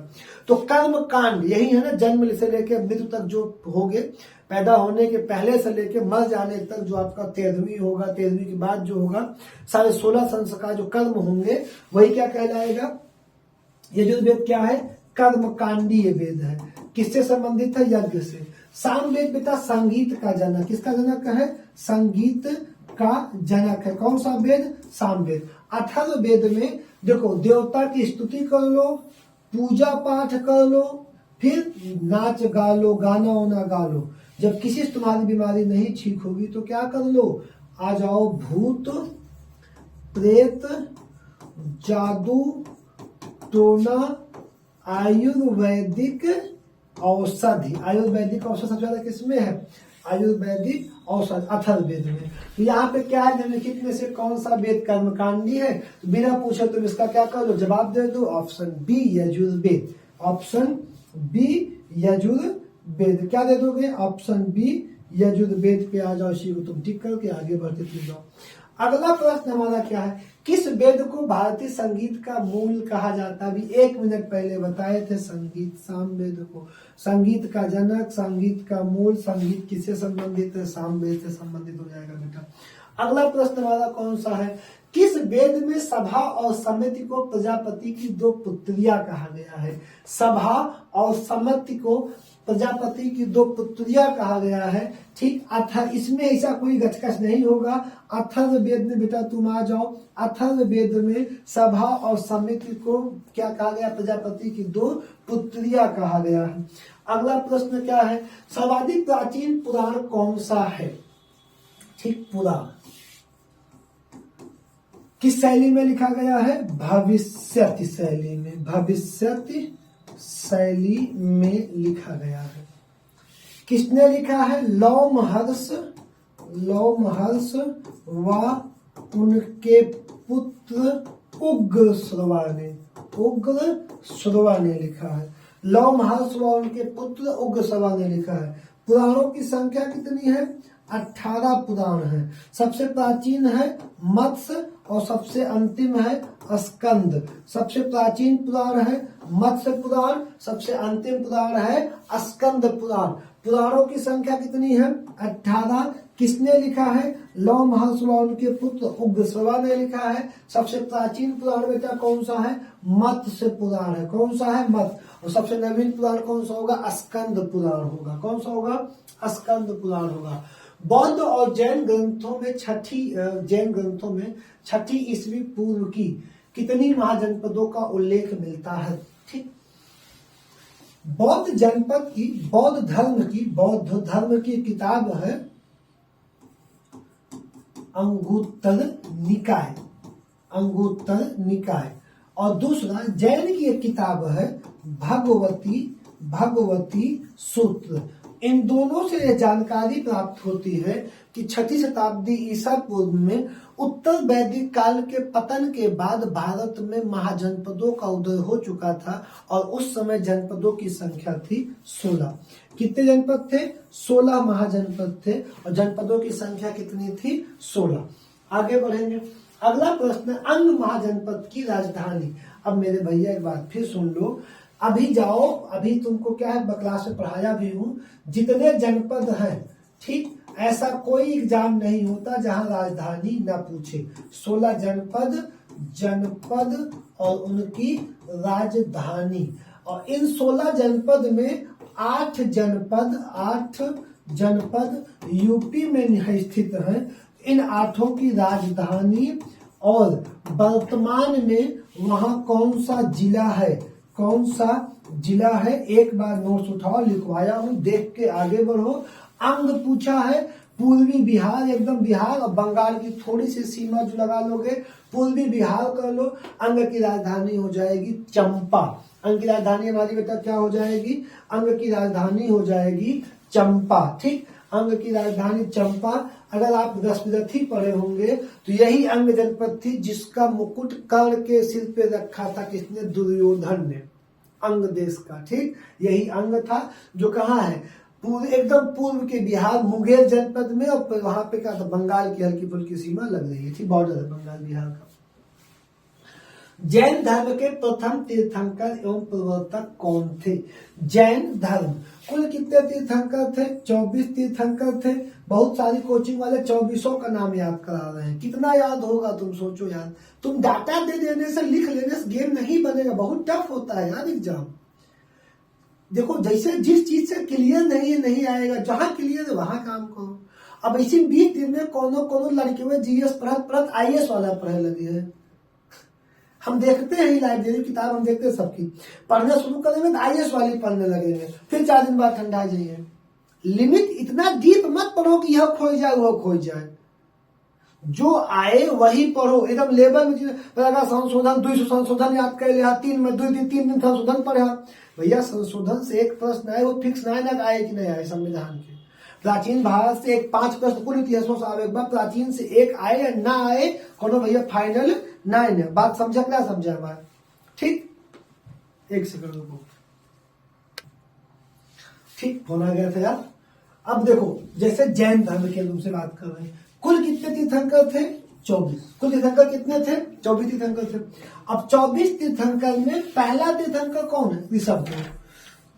तो कर्म कांड यही है ना, जन्म से लेके मृत्यु तक जो होगे, पैदा होने के पहले से लेके मर जाने तक जो आपका 13वीं होगा, 13वीं के बाद जो होगा, सारे 16 संस्कार जो कर्म होंगे, वही क्या कहलाएगा? यजुर्वेद क्या है? कर्म कांडीय वेद है। किससे संबंधित है? यज्ञ से। सामवेद बेटा संगीत का जनक। किसका जनक है? संगीत का जनक है। कौन सा वेद? सामवेद। अथर्ववेद में देखो, देवता की स्तुति कर लो, पूजा पाठ कर लो, फिर नाच गा लो, गाना वाना गा लो। जब किसी से तुम्हारी बीमारी नहीं ठीक होगी तो क्या कर लो? आ जाओ, भूत प्रेत, जादू टोना, आयुर्वेदिक औषधि। आयुर्वेदिक औषध सबसे ज्यादा किसमें है? आयुर्वेदिक औषध अथर्ववेद में। तो यहाँ पे क्या है? निम्नलिखित में से कौन सा वेद कर्मकांडी है? तो बिना पूछे तुम इसका क्या करो? जवाब दे दो। Option B Yajurveda. Option B Yajurveda. क्या दे दोगे? ऑप्शन बी यजुर्वेद पे आ जाओ। इसी को तुम टिक करके आगे बढ़ते चले जाओ। अगला प्रश्न हमारा क्या है? किस वेद को भारतीय संगीत का मूल कहा जाता है? अभी 1 मिनट पहले बताए थे, संगीत सामवेद को। संगीत का जनक, संगीत का मूल, संगीत किससे संबंधित है? सामवेद से संबंधित हो जाएगा बेटा। अगला प्रश्न हमारा कौन सा है? किस वेद में सभा और समिति को प्रजापति की 2 पुत्रियां कहा गया है? सभा और समिति को प्रजापति की 2 पुत्रियां कहा गया है। ठीक। इसमें ऐसा कोई गचकच नहीं होगा। अथर्ववेद में बेटा तुम आ जाओ। अथर्ववेद में सभा और समिति को क्या कहा गया? प्रजापति की 2 पुत्रियां कहा गया है। अगला प्रश्न क्या है? सर्वाधिक प्राचीन पुराण कौन सा है? ठीक। पुराण किस शैली में लिखा गया है? भविष्यति शैली में, भविष्यति शैली में लिखा गया है। किसने लिखा है? लोमहर्ष, लोमहर्ष व उनके पुत्र उग्रश्रवा ने, उग्रश्रवा ने लिखा है। लोमहर्ष व उनके पुत्र उग्रश्रवा ने लिखा है। पुराणों की संख्या कितनी है? 18 पुराण है। सबसे प्राचीन है मत्स्य और सबसे अंतिम है स्कंद। सबसे प्राचीन पुराण है मत्स्य पुराण, सबसे अंतिम पुराण है स्कंद पुराण। पुराणों की संख्या कितनी है? 18। किसने लिखा है? लोमहर्ष व उनके पुत्र उग्रश्रवा ने लिखा है। सबसे प्राचीन पुराण बेटा कौन सा है? मत्स्य पुराण है। कौन सा है? मत्स्य। और सबसे नवीन पुराण कौन सा होगा? स्कंद पुराण होगा। कौन सा होगा? स्कंद पुराण होगा। बौद्ध और जैन ग्रंथों में छठी ईस्वी पूर्व की कितनी महाजनपदों का उल्लेख मिलता है? ठीक, बौद्ध जनपद की, बौद्ध धर्म की किताब है अंगुत्तर निकाय, अंगुत्तर निकाय। और दूसरा जैन की एक किताब है भगवती सूत्र। इन दोनों से यह जानकारी प्राप्त होती है कि 6ठी शताब्दी ईसा पूर्व में उत्तर वैदिक काल के पतन के बाद भारत में महाजनपदों का उदय हो चुका था और उस समय जनपदों की संख्या थी 16। कितने जनपद थे? 16 महाजनपद थे और जनपदों की संख्या कितनी थी? 16। आगे बढ़ेंगे। अगला प्रश्न, अंग महाजनपद की राजधानी। अब मेरे भैया एक बात फिर सुन लो, अभी जाओ, अभी तुमको क्या है क्लास में पढ़ाया भी हूं, जितने जनपद हैं, ठीक, ऐसा कोई एग्जाम नहीं होता जहां राजधानी ना पूछे। 16 जनपद और उनकी राजधानी। और इन 16 जनपद में 8 जनपद यूपी में स्थित हैं। इन 8 की राजधानी और वर्तमान में वहां कौन सा जिला है? कौन सा जिला है? एक बार नोट्स उठाओ, लिखवाया हूं, देख के आगे बढ़ो। अंग पूछा है पूर्वी बिहार, एकदम बिहार और बंगाल की थोड़ी सी सीमा जो लगा लोगे, पूर्वी बिहार कर लो। अंग की राजधानी हो जाएगी चंपा। अंग की राजधानी हमारी बेटा क्या हो जाएगी? अंग की राजधानी हो जाएगी चंपा। ठीक, अंग की राजधानी चंपा। अगर आप दशरथी पढ़े होंगे तो यही अंग जनपद थी जिसका मुकुट कर्ण के सिर पे रखा था किसने? दुर्योधन ने, अंग देश का। ठीक, यही अंग था जो कहाँ है? एकदम पूर्व के बिहार मुंगेर जनपद में। और वहां पे क्या था? बंगाल की हल्की फुल्की सीमा लग रही है, ठीक, बॉर्डर है बंगाल बिहार का। जैन धर्म के प्रथम तीर्थंकर एवं प्रवर्तक कौन थे? जैन धर्म कुल कितने तीर्थंकर थे? 24 तीर्थंकर थे। बहुत सारी कोचिंग वाले 24 का नाम याद करा रहे हैं। कितना याद होगा तुम सोचो यार। तुम डाटा दे देने से, लिख लेने से गेम नहीं बनेगा। बहुत टफ होता है यार एग्जाम। देखो, जैसे जिस चीज से क्लियर नहीं आएगा, जहां क्लियर है वहां काम करो। अब इसी 20 दिन में कोनो लड़के में जीएस पढ़त आईएएस वाला पढ़ने लगे है। हम देखते हैं लाइब्रेरी किताब, हम देखते हैं सबकी, पढ़ना शुरू करेंगे तो आईएएस वाली पढ़ने लगेंगे, फिर 4 दिन बाद ठंडा जाइए। लिमिट इतना डीप मत पढ़ो कि यह खो जाए वह खो जाए। जो आए वही पढ़ो, एकदम लेवल में। संशोधन 200 संशोधन याद कर लिया, 3 दिन संशोधन पढ़ा। भैया संशोधन से एक प्रश्न आए, वो फिक्स ना आए कि नहीं आए संविधान के। प्राचीन भारत से एक 5 प्रश्न कुल इतिहास से आवे, प्राचीन से एक आए या ना आए, कोनो भैया फाइनल नहीं। बात समझा क्या? समझा हमारा? ठीक, एक सेकंड रुको। ठीक, फोन आ गया था यार। अब देखो, जैसे जैन धर्म के तुमसे बात कर रहे हैं, कुल कितने तीर्थंकर थे? 24। कुल तीर्थंकर कितने थे? 24 तीर्थंकर थे। अब 24 तीर्थंकर में पहला तीर्थंकर कौन है? ऋषभदेव।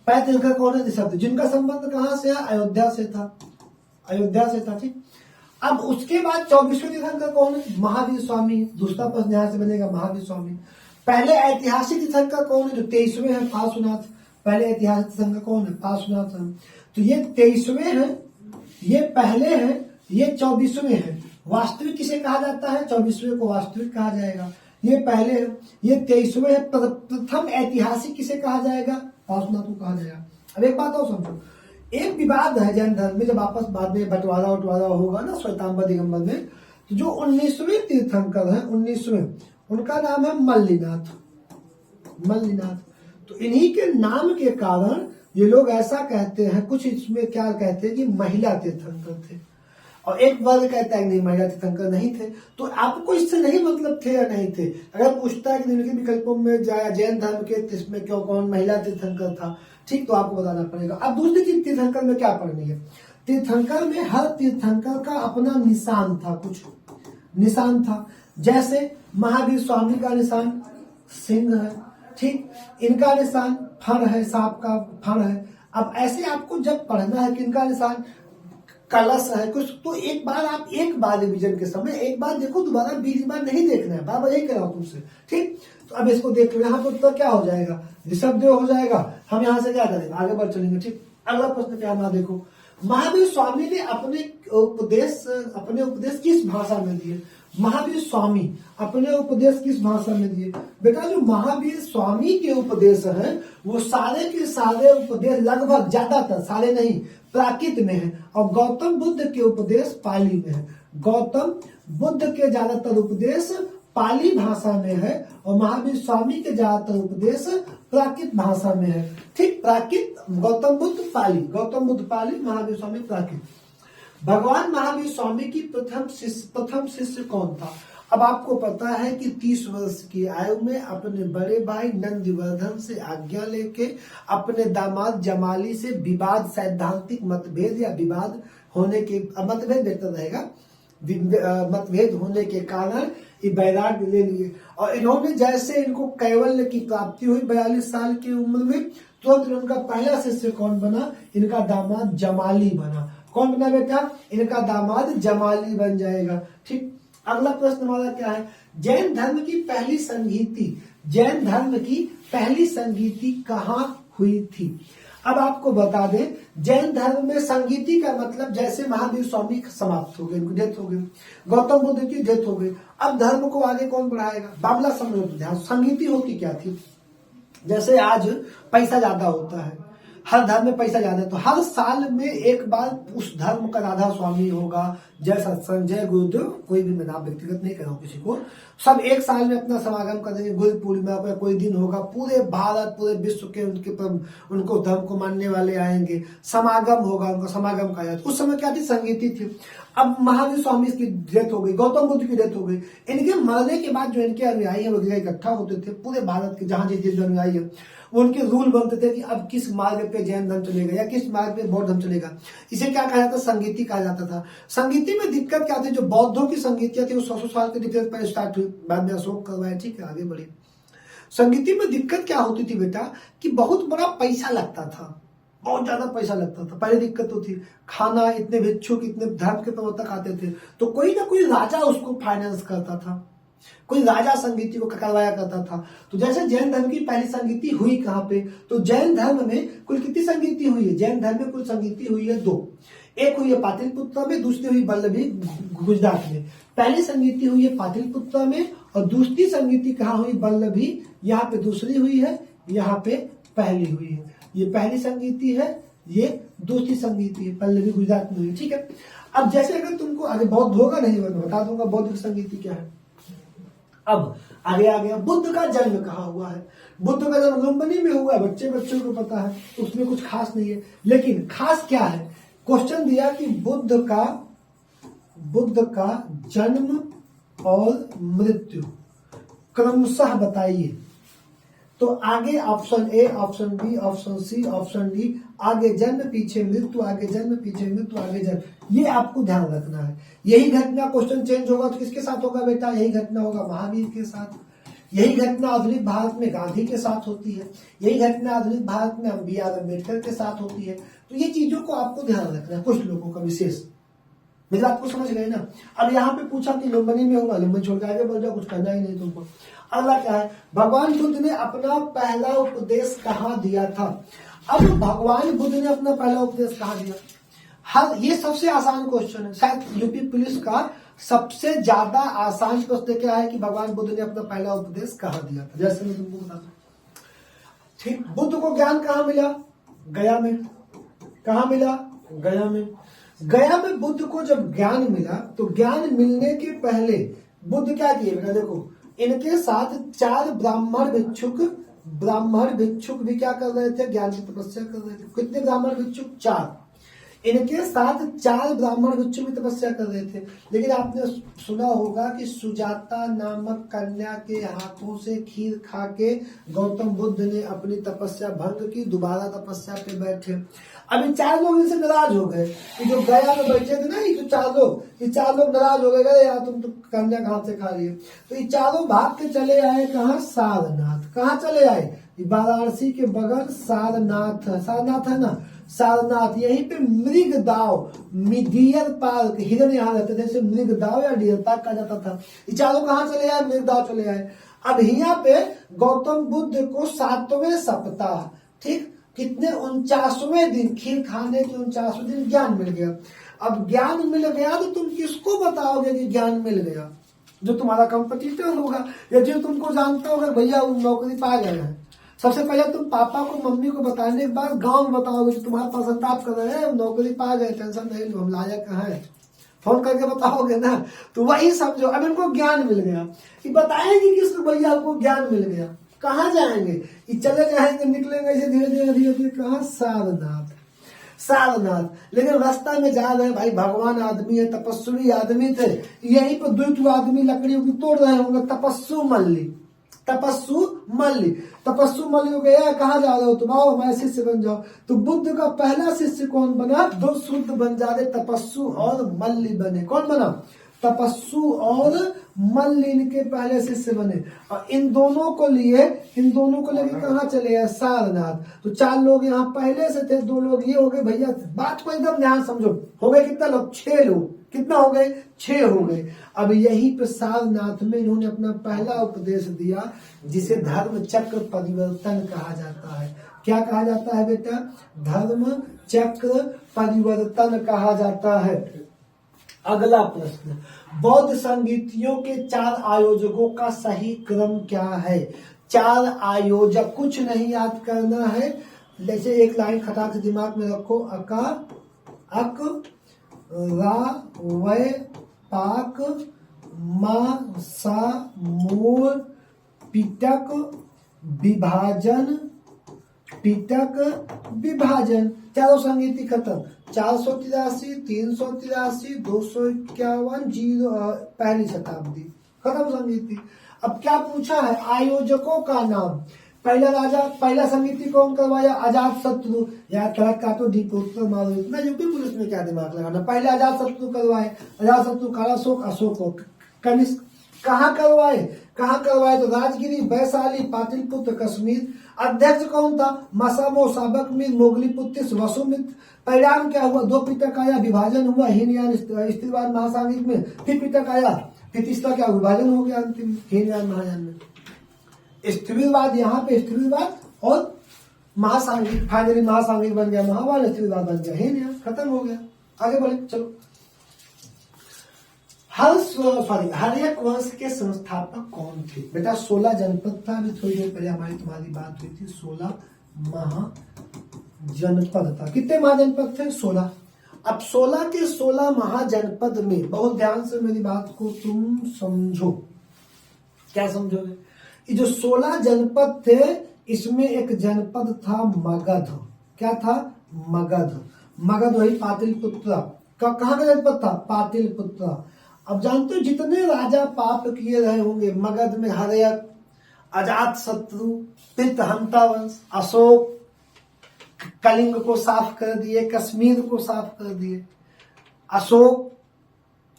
पहला तीर्थंकर कौन है? ऋषभदेव, जिनका संबंध कहां से है? अयोध्या से था, अयोध्या से था। ठीक, अब उसके बाद 24वें तीर्थंकर कौन है? महावीर स्वामी। दूसरा प्रश्न यहां से बनेगा, महावीर स्वामी। पहले ऐतिहासिक तीर्थंकर कौन है? जो 23वें हैं, पार्श्वनाथ। पहले ऐतिहासिक तीर्थंकर कौन है? पार्श्वनाथ है। तो ये 23वें हैं, ये पहले हैं, ये 24वें हैं। वास्तविक किसे कहा जाता है? 24वें को वास्तविक कहा जाएगा। ये पहले है, ये 23वें है। प्रथम ऐतिहासिक किसे कहा जाएगा? पार्श्वनाथ को कहा जाएगा। अब एक बात और समझो, एक विवाद है जैन धर्म में, जब आपस बाद में बंटवारा होगा ना श्वेतांबर दिगंबर में, तो जो 19वें तीर्थंकर है, 19वें, उनका नाम है मल्लिनाथ। तो इन्हीं के नाम के कारण ये लोग ऐसा कहते हैं, कुछ इसमें क्या कहते हैं कि महिला तीर्थंकर थे, और एक वर्ग कहता है नहीं महिला तीर्थंकर नहीं थे। तो आपको इससे नहीं मतलब थे या नहीं थे। अगर पूछता है कि निम्नलिखित विकल्पों में जाया जैन धर्म के इसमें क्यों कौन महिला तीर्थंकर था, ठीक, तो आपको बताना पड़ेगा। अब दूसरी चीज तीर्थंकर में क्या पढ़नी है। तीर्थंकर में हर तीर्थंकर का अपना निशान था, कुछ निशान था। जैसे महावीर स्वामी का निशान सिंह है, ठीक, इनका निशान फण है, सांप का फण है। अब ऐसे आपको जब पढ़ना है कि इनका निशान कलश है कुछ, तो एक बार रिवीजन के समय एक बार देखो, दोबारा 20 बार नहीं देखना है, बार यही कह रहा हूं तुमसे, ठीक। तो अब इसको देख लो, यहाँ पर उत्तर क्या हो जाएगा, ऋषभदेव हो जाएगा। हम यहाँ से क्या करेंगे, आगे बढ़ चलेंगे, ठीक। अगला प्रश्न क्या है, देखो महावीर स्वामी ने अपने उपदेश किस भाषा में दिए। महावीर स्वामी अपने उपदेश किस भाषा में दिए। बेटा जो महावीर स्वामी के उपदेश हैं वो सारे के सारे उपदेश, लगभग ज्यादातर, सारे नहीं, प्राकृत में है, और गौतम बुद्ध के उपदेश पाली में है। गौतम बुद्ध के ज्यादातर उपदेश पाली भाषा में है, और महावीर स्वामी के ज्यादातर उपदेश प्राकृत भाषा में है, ठीक। प्राकृत गौतम बुद्ध पाली, महावीर स्वामी प्राकृत। भगवान महावीर स्वामी की प्रथम शिष्य कौन था। अब आपको पता है कि 30 वर्ष की आयु में अपने बड़े भाई नंदवर्धन से आज्ञा लेके अपने दामाद जमाली से विवाद, सैद्धांतिक मतभेद या विवाद होने के, मतभेद बेहतर रहेगा, मतभेद होने के कारण ये वैराग्य ले लिए, और इन्होंने जैसे इनको कैवल्य की प्राप्ति हुई 42 साल की उम्र में, तुरंत इनका पहला शिष्य कौन बना, इनका दामाद जमाली बना। कौन बना बेटा, इनका दामाद जमाली बन जाएगा, ठीक। अगला प्रश्न हमारा क्या है, जैन धर्म की पहली संगीति कहाँ हुई थी। अब आपको बता दें, जैन धर्म में संगीति का मतलब, जैसे महावीर स्वामी समाप्त हो गए, इनकी डेथ हो गई, गौतम बुद्ध की डेथ हो गई, अब धर्म को आगे कौन बढ़ाएगा। बाबला समझो तो ध्यान, संगीति होती क्या थी। जैसे आज पैसा ज्यादा होता है, हर धर्म में पैसा ज्यादा है, तो हर साल में एक बार उस धर्म का राधा स्वामी होगा, जय सत्संग, जय गुरुदेव, कोई भी, मैं नाम व्यक्तिगत नहीं कर रहा हूँ किसी को, सब एक साल में अपना समागम करेंगे। गुरु पूर्णिमा पर कोई दिन होगा, पूरे भारत, पूरे विश्व के उनको धर्म को मानने वाले आएंगे, समागम होगा, उनका समागम कहा जाता। उस समय क्या थी, संगीति थी। अब महावीर स्वामी की डेथ हो गई, गौतम बुद्ध की डेथ हो गई, इनके मरने के बाद जो इनके अनुयायी है वो इकट्ठा होते थे, पूरे भारत के जहां जिस जो अनुयायी है उनके रूल बनते थे कि अब किस मार्ग पे जैन धर्म चलेगा या किस मार्ग पे बौद्ध धर्म चलेगा। इसे क्या कहा जाता, संगीति कहा जाता था। संगीति में दिक्कत क्या थी, जो बौद्धों की संगीतियां थी वो 100 साल के डिफरेंस पर स्टार्ट हुई, बाद में अशोक करवाया, ठीक है, आगे बढ़ी। संगीति में दिक्कत क्या होती थी बेटा, कि बहुत बड़ा पैसा लगता था, बहुत ज्यादा पैसा लगता था। पहले दिक्कत तो थी, खाना, इतने भिक्षुक, इतने धर्म के प्रवर्तक आते थे, तो कोई ना कोई राजा उसको फाइनेंस करता था, कोई राजा संगीति को करवाया करता था। तो जैसे जैन धर्म की पहली संगीति हुई कहां पे, तो जैन धर्म में कुल कितनी संगीति हुई है, जैन धर्म में कुल संगीति हुई है 2। एक हुई है पाटलिपुत्र में, दूसरी हुई वल्लभी गुजरात में। पहली संगीति हुई है पाटलिपुत्र में, और दूसरी संगीति कहाँ हुई, वल्लभी, यहाँ पे दूसरी हुई है, यहाँ पे पहली हुई है। ये पहली संगीति है, ये दूसरी संगीति है, वल्लभी गुजरात में हुई, ठीक है। अब जैसे अगर तुमको आगे बौद्ध होगा नहीं, मैं बता दूंगा बौद्ध की संगीति क्या है। अब आगे आ गया, बुद्ध का जन्म कहाँ हुआ है। बुद्ध का जन्म लुम्बिनी में हुआ है, बच्चों को पता है, उसमें कुछ खास नहीं है। लेकिन खास क्या है, क्वेश्चन दिया कि बुद्ध का जन्म और मृत्यु क्रमशः बताइए। तो आगे option A, option B, option C, option D, आगे जन्म पीछे मृत्यु, आगे जन्म पीछे मृत्यु, आगे जन्म, ये आपको ध्यान रखना है। यही घटना, क्वेश्चन चेंज होगा तो किसके साथ होगा बेटा, यही घटना होगा महावीर के साथ। यही घटना आधुनिक भारत में गांधी के साथ होती है, यही घटना आधुनिक भारत में BR अम्बेडकर के साथ होती है। तो ये चीजों को आपको ध्यान रखना है, कुछ लोगों का विशेष। मेरी बात को समझ गए ना। अब यहाँ पे पूछा कि लुम्बिनी में होगा, लुम्बिनी छोड़ के आगे बढ़ जाओ, कुछ करना ही नहीं तुमको। अगला क्या है, भगवान बुद्ध ने अपना पहला उपदेश कहाँ दिया था। अब भगवान बुद्ध ने अपना पहला उपदेश कहाँ दिया, हर, ये सबसे आसान क्वेश्चन है, शायद यूपी पुलिस का सबसे ज्यादा आसान प्रश्न क्या है कि भगवान बुद्ध ने अपना पहला उपदेश कहाँ दिया था। जैसे मैं तुमको बताता हूँ, ठीक, बुद्ध को ज्ञान कहाँ मिला, गया में। कहाँ मिला, गया में। गया में बुद्ध को जब ज्ञान मिला तो ज्ञान मिलने के पहले बुद्ध क्या किए बेटा, देखो इनके साथ 4 ब्राह्मण भिक्षुक भी क्या कर रहे थे, ज्ञान की तपस्या कर रहे थे। कितने ब्राह्मण भिक्षुक, 4। इनके साथ 4 ब्राह्मण भिक्षुक भी तपस्या कर रहे थे। लेकिन आपने सुना होगा कि सुजाता नामक कन्या के हाथों से खीर खा के गौतम बुद्ध ने अपनी तपस्या भंग की, दोबारा तपस्या पे बैठे। अभी 4 लोग इनसे नाराज हो गए कि जो गया में बैठे थे ना, ये 4 लोग नाराज हो गए, यार तुम तो कन्या कहाँ से खा रही है। तो ये 4 भाग के चले आए कहाँ, सारनाथ। कहाँ चले आए, वाराणसी के बगल सारनाथ है ना, सारनाथ। यहीं पे मृग दाव, डियर पार्क, हिरन यहाँ रहते थे, जैसे मृग दाव या डियर पार्क कहा जाता था। ये 4 कहाँ चले आए, मृग दाव चले आए। अब यहाँ पे गौतम बुद्ध को 7वें सप्ताह, ठीक कितने 49वें दिन, खीर खाने के 49वें दिन ज्ञान मिल गया। अब ज्ञान मिल गया तो तुम किसको बताओगे कि ज्ञान मिल गया, जो तुम्हारा कंपटीटर होगा या जो तुमको जानता होगा भैया वो नौकरी पा गए हैं। सबसे पहले तुम पापा को मम्मी को बताने के बाद गांव में बताओगे कि तुम्हारे पास संताप कर रहे हैं, नौकरी पा गए, टेंशन नहीं लो, हम लायक हैं, फोन करके बताओगे ना। तो वही समझो, अब इनको ज्ञान मिल गया, कि बताएंगे किसको भैया को ज्ञान मिल गया, कहाँ जाएंगे, ये चले जाएंगे, निकलेंगे ऐसे धीरे धीरे कहाँ, सारनाथ। लेकिन रास्ता में जा रहे भाई, भगवान आदमी है, तपस्वी आदमी थे, यहीं पर 2 आदमी लकड़ियों की तोड़ रहे होंगे, तपस्सु मल्ली हो गया, कहाँ जा रहे हो तुम, आओ हमारे शिष्य बन जाओ। तो बुद्ध का पहला शिष्य कौन बना, 2 शुद्ध बन जा रहे, तपस्सु और मल्ली बने। कौन बना, तपस्सु और मल्ली इनके पहले शिष्य बने। और इन दोनों को लिए कहाँ चले गए, सारनाथ। तो 4 लोग यहाँ पहले से थे, 2 लोग ये हो गए। भैया बात को एकदम ध्यान समझो, हो गए कितना लोग, 6 लोग। कितना हो गए, 6 हो गए। अब यहीं पे सारनाथ में इन्होंने अपना पहला उपदेश दिया, जिसे धर्म चक्र परिवर्तन कहा जाता है। क्या कहा जाता है बेटा, धर्म चक्र परिवर्तन कहा जाता है। अगला प्रश्न, बौद्ध संगीतियों के 4 आयोजकों का सही क्रम क्या है। 4 आयोजक, कुछ नहीं याद करना है, जैसे एक लाइन खटाक दिमाग में रखो, अक रा वै पाक मा सा मूर पिटक विभाजन। 4 संगीति खत्म। 483, 383, 251, 0 पहली शताब्दी खत्म संगीति। अब क्या पूछा है, आयोजकों का नाम। पहला संगीति कौन करवाया, अजात शत्रु। या ट्रक का तो दीपोत्तर मारो, इतना यूपी पुलिस में क्या दिमाग लगाना। पहले अजात शत्रु करवाए, अजात शत्रु अशोक कनिष्क। कहाँ करवाए तो राजगिरी, वैशाली, पाटलिपुत्र, कश्मीर। अध्यक्ष कौन था, मसामो, साबकमीर, मोगलीपुत्र, वसुमित्र। परिणाम क्या हुआ, 2 पिटक आया, विभाजन हुआ हीनयान स्त्रीवाद महासांगिक में। फिर पिटक आया, फिर तीसरा क्या, विभाजन हो गया अंतिम हीनयान महायान में। स्त्रीवाद, यहाँ पे स्त्रीवाद और महासांगिक, फाइनली महासांगिक बन गया, महावाद स्त्रीवाद बन गया, हीनयान खत्म हो गया। आगे बढ़े चलो। हर्यक वंश के संस्थापक कौन थे बेटा, 16 जनपद था। अभी थोड़ी देर पहले तुम्हारी बात हुई थी, 16 महाजनपद था। कितने महाजनपद थे, 16। अब 16 के 16 महाजनपद में बहुत ध्यान से मेरी बात को तुम समझो। क्या समझोगे, ये जो 16 जनपद थे, इसमें एक जनपद था मगध। क्या था, मगध वही पाटलिपुत्र का। कहाँ का जनपद था, पाटलिपुत्र। अब जानते हो जितने राजा पाप किए रहे होंगे मगध में, हर्यक, अजात शत्रु, पितहंता वंश, अशोक, कलिंग को साफ कर दिए, कश्मीर को साफ कर दिए, अशोक,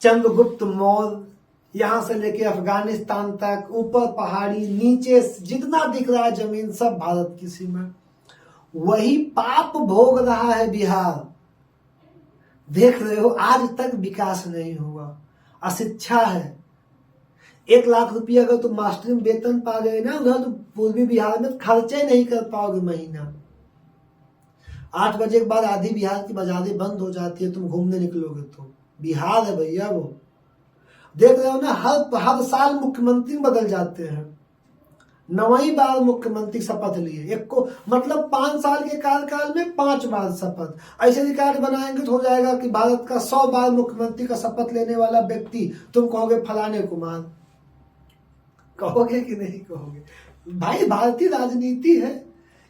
चंद्रगुप्त मौर्य, यहां से लेके अफगानिस्तान तक, ऊपर पहाड़ी, नीचे जितना दिख रहा है जमीन, सब भारत की सीमा। वही पाप भोग रहा है बिहार। देख रहे हो आज तक विकास नहीं हुआ, अशिक्षा है। 1 लाख रुपया अगर तुम मास्टरी में वेतन पा गए ना, उधर तो पूर्वी बिहार में खर्चे नहीं कर पाओगे महीना। 8 बजे के बाद आधी बिहार की बाजारें बंद हो जाती है, तुम घूमने निकलोगे तो। बिहार है भैया वो। देख रहे हो ना, हर साल मुख्यमंत्री बदल जाते हैं। 9वीं बार मुख्यमंत्री शपथ लिए। एक को मतलब 5 साल के कार्यकाल में 5 बार शपथ। ऐसे रिकॉर्ड बनाएंगे तो हो जाएगा कि भारत का 100 बार मुख्यमंत्री का शपथ लेने वाला व्यक्ति तुम कहोगे फलाने कुमार, कहोगे कि नहीं कहोगे? भाई भारतीय राजनीति है,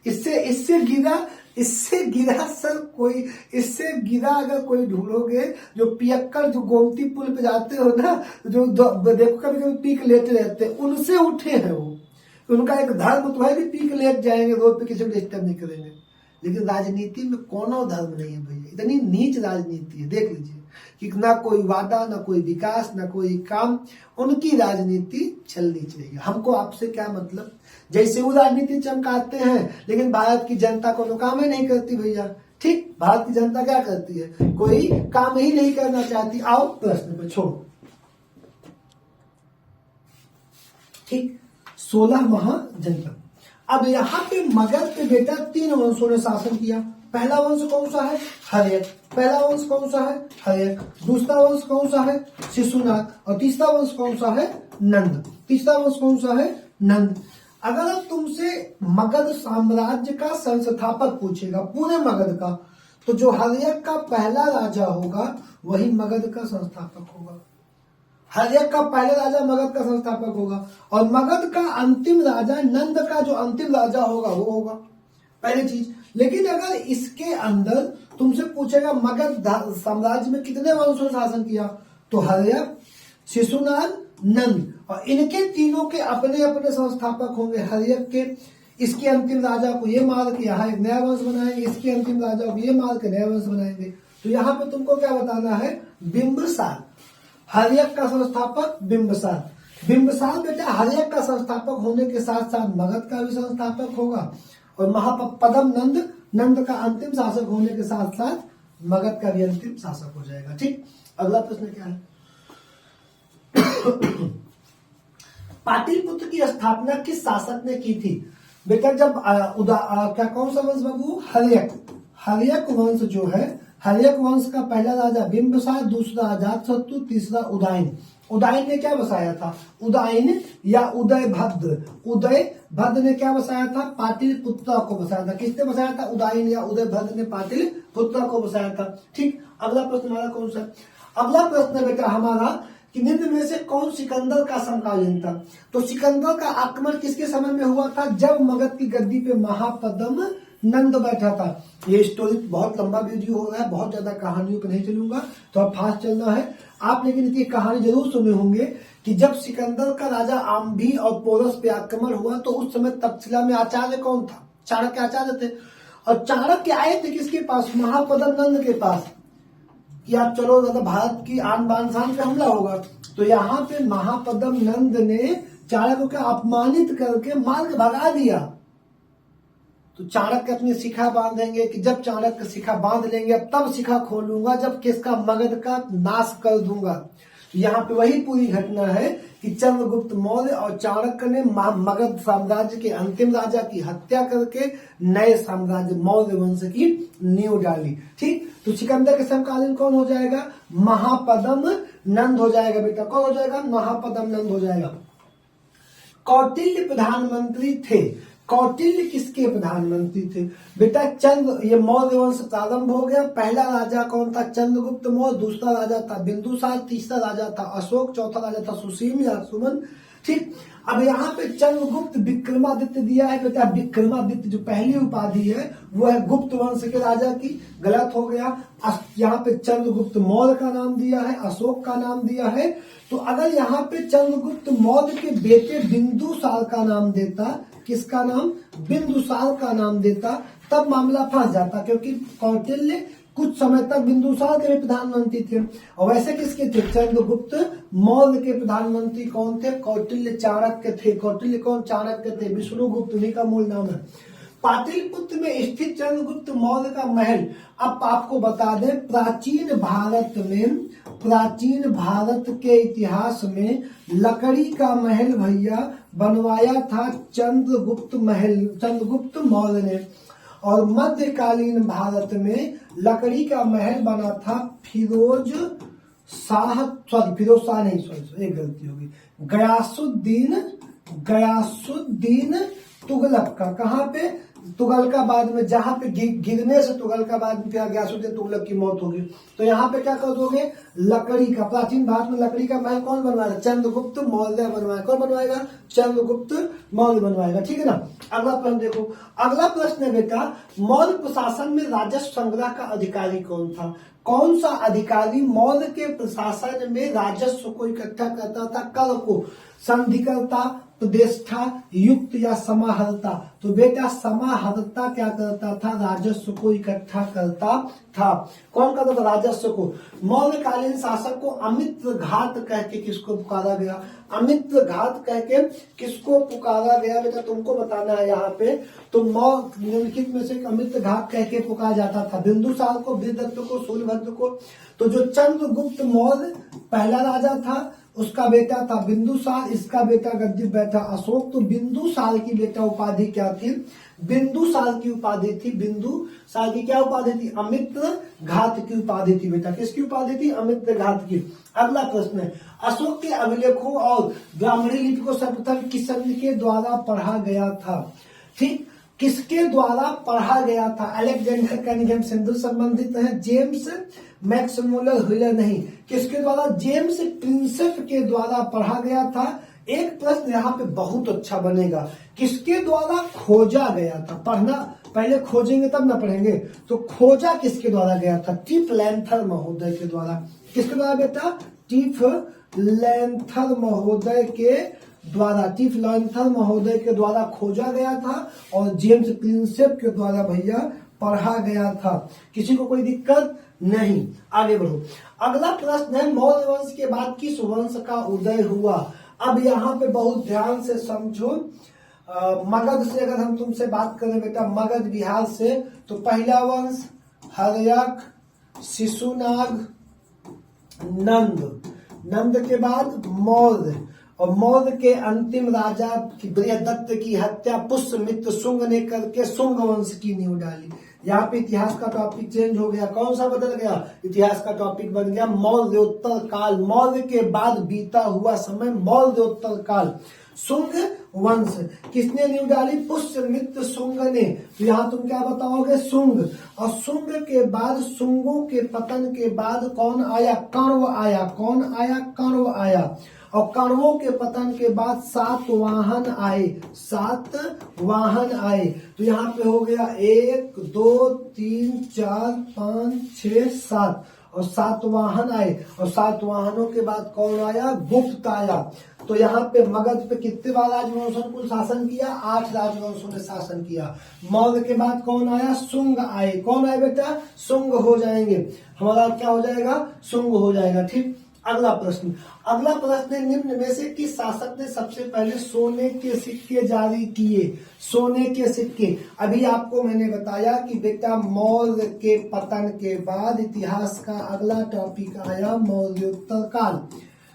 इससे गिरा सर कोई, इससे गिरा अगर कोई ढूंढोगे, जो पियक्कर जो गोमती पुल पे जाते हो ना, जो देखो कभी कभी पीक लेते रहते हैं, उनसे उठे हैं वो। उनका एक धर्म तो है कि पीक लेट जाएंगे, रोड पे किसी को डिस्टर्ब नहीं करेंगे। लेकिन राजनीति में कोनो धर्म नहीं है भैया, इतनी नीच राजनीति है। देख लीजिए कि ना कोई वादा, ना कोई विकास, ना कोई काम, उनकी राजनीति चलनी चाहिए। हमको आपसे क्या मतलब? जैसे वो राजनीति चमकाते हैं, लेकिन भारत की जनता को तो काम ही नहीं करती भैया। ठीक, भारत की जनता क्या करती है? कोई काम ही नहीं करना चाहती। आओ प्रश्न पे छोड़ो। ठीक, 16 महाजनपद। अब यहाँ पे मगध पे बेटा 3 वंशों ने शासन किया। पहला वंश कौन सा है? हर्यक। पहला वंश कौन सा है? हर्यक। दूसरा वंश कौन सा है? शिशुनाग। और तीसरा वंश कौन सा है? नंद। तीसरा वंश कौन सा है? नंद। अगर तुमसे मगध साम्राज्य का संस्थापक पूछेगा, पूरे मगध का, तो जो हर्यक का पहला राजा होगा वही मगध का संस्थापक होगा। हर्यक का पहला राजा मगध का संस्थापक होगा, और मगध का अंतिम राजा, नंद का जो अंतिम राजा होगा वो होगा, पहली चीज। लेकिन अगर इसके अंदर तुमसे पूछेगा मगध साम्राज्य में कितने वंशों शासन किया, तो हर्यक, शिशुनाग, नंद, और इनके तीनों के अपने अपने संस्थापक होंगे। हर्यक के इसके अंतिम राजा को ये मार के यहाँ एक नया वंश बनाएंगे, इसके अंतिम राजा को ये मार के नया वंश बनाएंगे। तो यहाँ पे तुमको क्या बताना है? बिंबिसार। हर्यक का संस्थापक बिंबिसार। बिंबिसार बेटा हर्यक का संस्थापक होने के साथ साथ मगध का भी संस्थापक होगा, और महापद्म नंद का अंतिम शासक होने के साथ साथ मगध का भी अंतिम शासक हो जाएगा। ठीक, अगला प्रश्न क्या है? पाटलिपुत्र की स्थापना किस शासक ने की थी? बेटा जब क्या कौन सा वंश बाबू? हर्यक। हर्यक वंश जो है, हर्यक वंश का पहला राजा बिंबिसार, दूसरा अजातशत्रु, तीसरा उदयन। उदयन ने क्या बसाया था? उदयन या उदयभद्र। उदयभद्र ने क्या बसाया था? पाटलिपुत्र को बसाया था। किसने बसाया था? उदयन या उदयभद्र ने पाटलिपुत्र को बसाया था। ठीक, अगला प्रश्न हमारा कौन सा? अगला प्रश्न बेटा हमारा कि निम्न में से कौन सिकंदर का समकालीन था? तो सिकंदर का आक्रमण किसके समय में हुआ था? जब मगध की गद्दी पे महापद्म नंद बैठा था। ये स्टोरी बहुत लंबा वीडियो हो रहा है, बहुत ज्यादा कहानियों पे नहीं चलूंगा, तो अब फास्ट चलना है आप। लेकिन इसकी कहानी जरूर सुने होंगे कि जब सिकंदर का राजा आम्भी और पोरस पे आक्रमण हुआ, तो उस समय तक्षशिला में आचार्य कौन था? चाणक्य आचार्य थे। और चाणक्य आए थे किसके पास? महापद्म नंद के पास, कि आप चलो ज्यादा भारत की आन बान शान पे हमला होगा। तो यहाँ पे महापद्म नंद ने चाणक्य को अपमानित करके मार के भगा दिया। तो चाणक्य अपनी शिखा बांधेंगे कि जब चाणक्य शिखा बांध लेंगे, अब तब शिखा खोलूंगा जब किसका? मगध का नाश कर दूंगा। तो यहाँ पे वही पूरी घटना है कि चंद्रगुप्त मौर्य और चाणक्य ने मगध साम्राज्य के अंतिम राजा की हत्या करके नए साम्राज्य मौर्य वंश की नींव डाली। ठीक, तो सिकंदर के समकालीन कौन हो जाएगा? महापद्म नंद हो जाएगा बेटा। कौन हो जाएगा? महापद्म नंद हो जाएगा। कौटिल्य प्रधानमंत्री थे। कौटिल्य किसके प्रधानमंत्री थे? बेटा ये मौर्य वंश प्रारंभ हो गया। पहला राजा कौन था? चंद्रगुप्त मौर्य। दूसरा राजा था बिंदुसार। तीसरा राजा था अशोक। चौथा राजा था सुसीम या सुमन। ठीक, अब यहाँ पे चंद्रगुप्त विक्रमादित्य दिया है बेटा। विक्रमादित्य जो पहली उपाधि है वो है गुप्त वंश के राजा की, गलत हो गया। यहाँ पे चंद्रगुप्त मौर्य का नाम दिया है, अशोक का नाम दिया है। तो अगर यहाँ पे चंद्रगुप्त मौर्य के बेटे बिंदुसार का नाम देता, किसका नाम? बिंदुसार का नाम देता, तब मामला फंस जाता, क्योंकि कौटिल्य कुछ समय तक बिंदुसार के भी प्रधानमंत्री थे। और वैसे किसके थे? चंद्रगुप्त मौर्य के प्रधानमंत्री कौन थे? कौटिल्य चाणक्य थे। कौटिल्य कौन? चाणक्य थे। विष्णुगुप्त उन्हीं का मूल नाम है। पाटलिपुत्र में स्थित चंद्रगुप्त मौर्य का महल, अब आपको बता दें, प्राचीन भारत के इतिहास में लकड़ी का महल भैया बनवाया था चंद्रगुप्त मौर्य ने। और मध्यकालीन भारत में लकड़ी का महल बना था फिरोज शाह नहीं, एक गलती होगी, गयासुद्दीन तुगलक का। कहाँ पे? तुगलकाबाद में, जहां पे गिरने से तुगलकाबाद में क्या गयासुद्दीन तुगलक की मौत होगी। तो यहाँ पे क्या कर दोगे? लकड़ी का, प्राचीन भारत में लकड़ी का महल कौन बनवाएगा? चंद्रगुप्त मौर्य बनवाएगा। कौन बनवाएगा? चंद्रगुप्त मौर्य बनवाएगा। ठीक है ना। अगला प्रश्न देखो। अगला प्रश्न है बेटा, मौर्य प्रशासन में राजस्व संग्रह का अधिकारी कौन था? कौन सा अधिकारी मौर्य के प्रशासन में राजस्व को इकट्ठा करता था? कर को संधिकर्ता, प्रतिष्ठा, युक्त या समाहर्ता? तो बेटा समाहर्ता क्या करता था? राजस्व को इकट्ठा करता था। कौन करता था राजस्व को? मौर्यकालीन शासक को अमित्र घात कह के किसको पुकारा गया? अमित्र घात कह के किसको पुकारा गया बेटा? तुमको बताना है यहाँ पे। तो निम्नलिखित में से अमित्र घात कह के पुकारा जाता था बिंदुसार को, वीरदत्त को, सूर्यभद्र को। तो जो चंद्रगुप्त मौर्य पहला राजा था, उसका बेटा था बिंदुसार, इसका बेटा गद्दी बैठा अशोक। तो बिंदुसार की बेटा उपाधि क्या थी? बिंदुसार की उपाधि थी। बिंदुसार की क्या उपाधि थी? अमित्र घात की उपाधि थी बेटा। किसकी उपाधि थी? अमित्र घात की। अगला प्रश्न है, अशोक के अभिलेखों और ब्राह्मणी लिपि को सर्वप्रथम किसके द्वारा पढ़ा गया था? ठीक, किसके द्वारा पढ़ा गया था? अलेक्जेंडर कनिंघम से हिंदू संबंधित है, जेम्स मैक्समुलर हुइलर नहीं। किसके द्वारा? जेम्स प्रिंसेप के द्वारा पढ़ा गया था। एक प्रश्न यहाँ पे बहुत अच्छा बनेगा, किसके द्वारा खोजा गया था? पढ़ना पहले खोजेंगे तब ना पढ़ेंगे। तो खोजा किसके द्वारा गया था? टिफ लैंथर महोदय के द्वारा। किसके द्वारा बेटा? टिफ लैंथर महोदय के द्वारा। टिफ लैंथर महोदय के द्वारा खोजा गया था और जेम्स प्रिंसेप के द्वारा भैया पढ़ा गया था। किसी को कोई दिक्कत नहीं। आगे बढ़ो। अगला प्रश्न है, मौर्य वंश के बाद किस वंश का उदय हुआ? अब यहाँ पे बहुत ध्यान से समझो। मगध से अगर हम तुमसे बात करें बेटा, मगध बिहार से, तो पहला वंश हर्यक, शिशुनाग, नंद। नंद के बाद मौर्य, और मौर्य के अंतिम राजा बृहदत्त की हत्या पुष्यमित्र शुंग ने करके शुंग वंश की नींव डाली। यहाँ पे इतिहास का टॉपिक चेंज हो गया। कौन सा बदल गया? इतिहास का टॉपिक बन गया मौर्योत्तर काल। मौर्य के बाद बीता हुआ समय मौर्योत्तर काल। शुंग वंश किसने नींव डाली? पुष्यमित्र शुंग ने। तो यहाँ तुम क्या बताओगे? शुंग। और शुंग के बाद, शुंगों के पतन के बाद कौन आया? कण्व आया। कौन आया? कण्व आया। और कण्वों के पतन के बाद सातवाहन आए। सातवाहन आए। तो यहाँ पे हो गया 1 2 3 4 5 6 7, और सातवाहन आए। और सातवाहनों के बाद कौन आया? गुप्त आया। तो यहाँ पे मगध पे कितने बार राजवंशों ने कुल शासन किया? 8 राजवंशों ने शासन किया। मौर्य के बाद कौन आया? शुंग आए। कौन आए बेटा? शुंग हो जाएंगे। हमारा क्या हो जाएगा? शुंग हो जाएगा। ठीक। अगला प्रश्न है, निम्न में से किस शासक ने सबसे पहले सोने के सिक्के जारी किए? सोने के सिक्के। अभी आपको मैंने बताया कि बेटा मौर्य के पतन के बाद इतिहास का अगला टॉपिक आया मौर्योत्तर काल।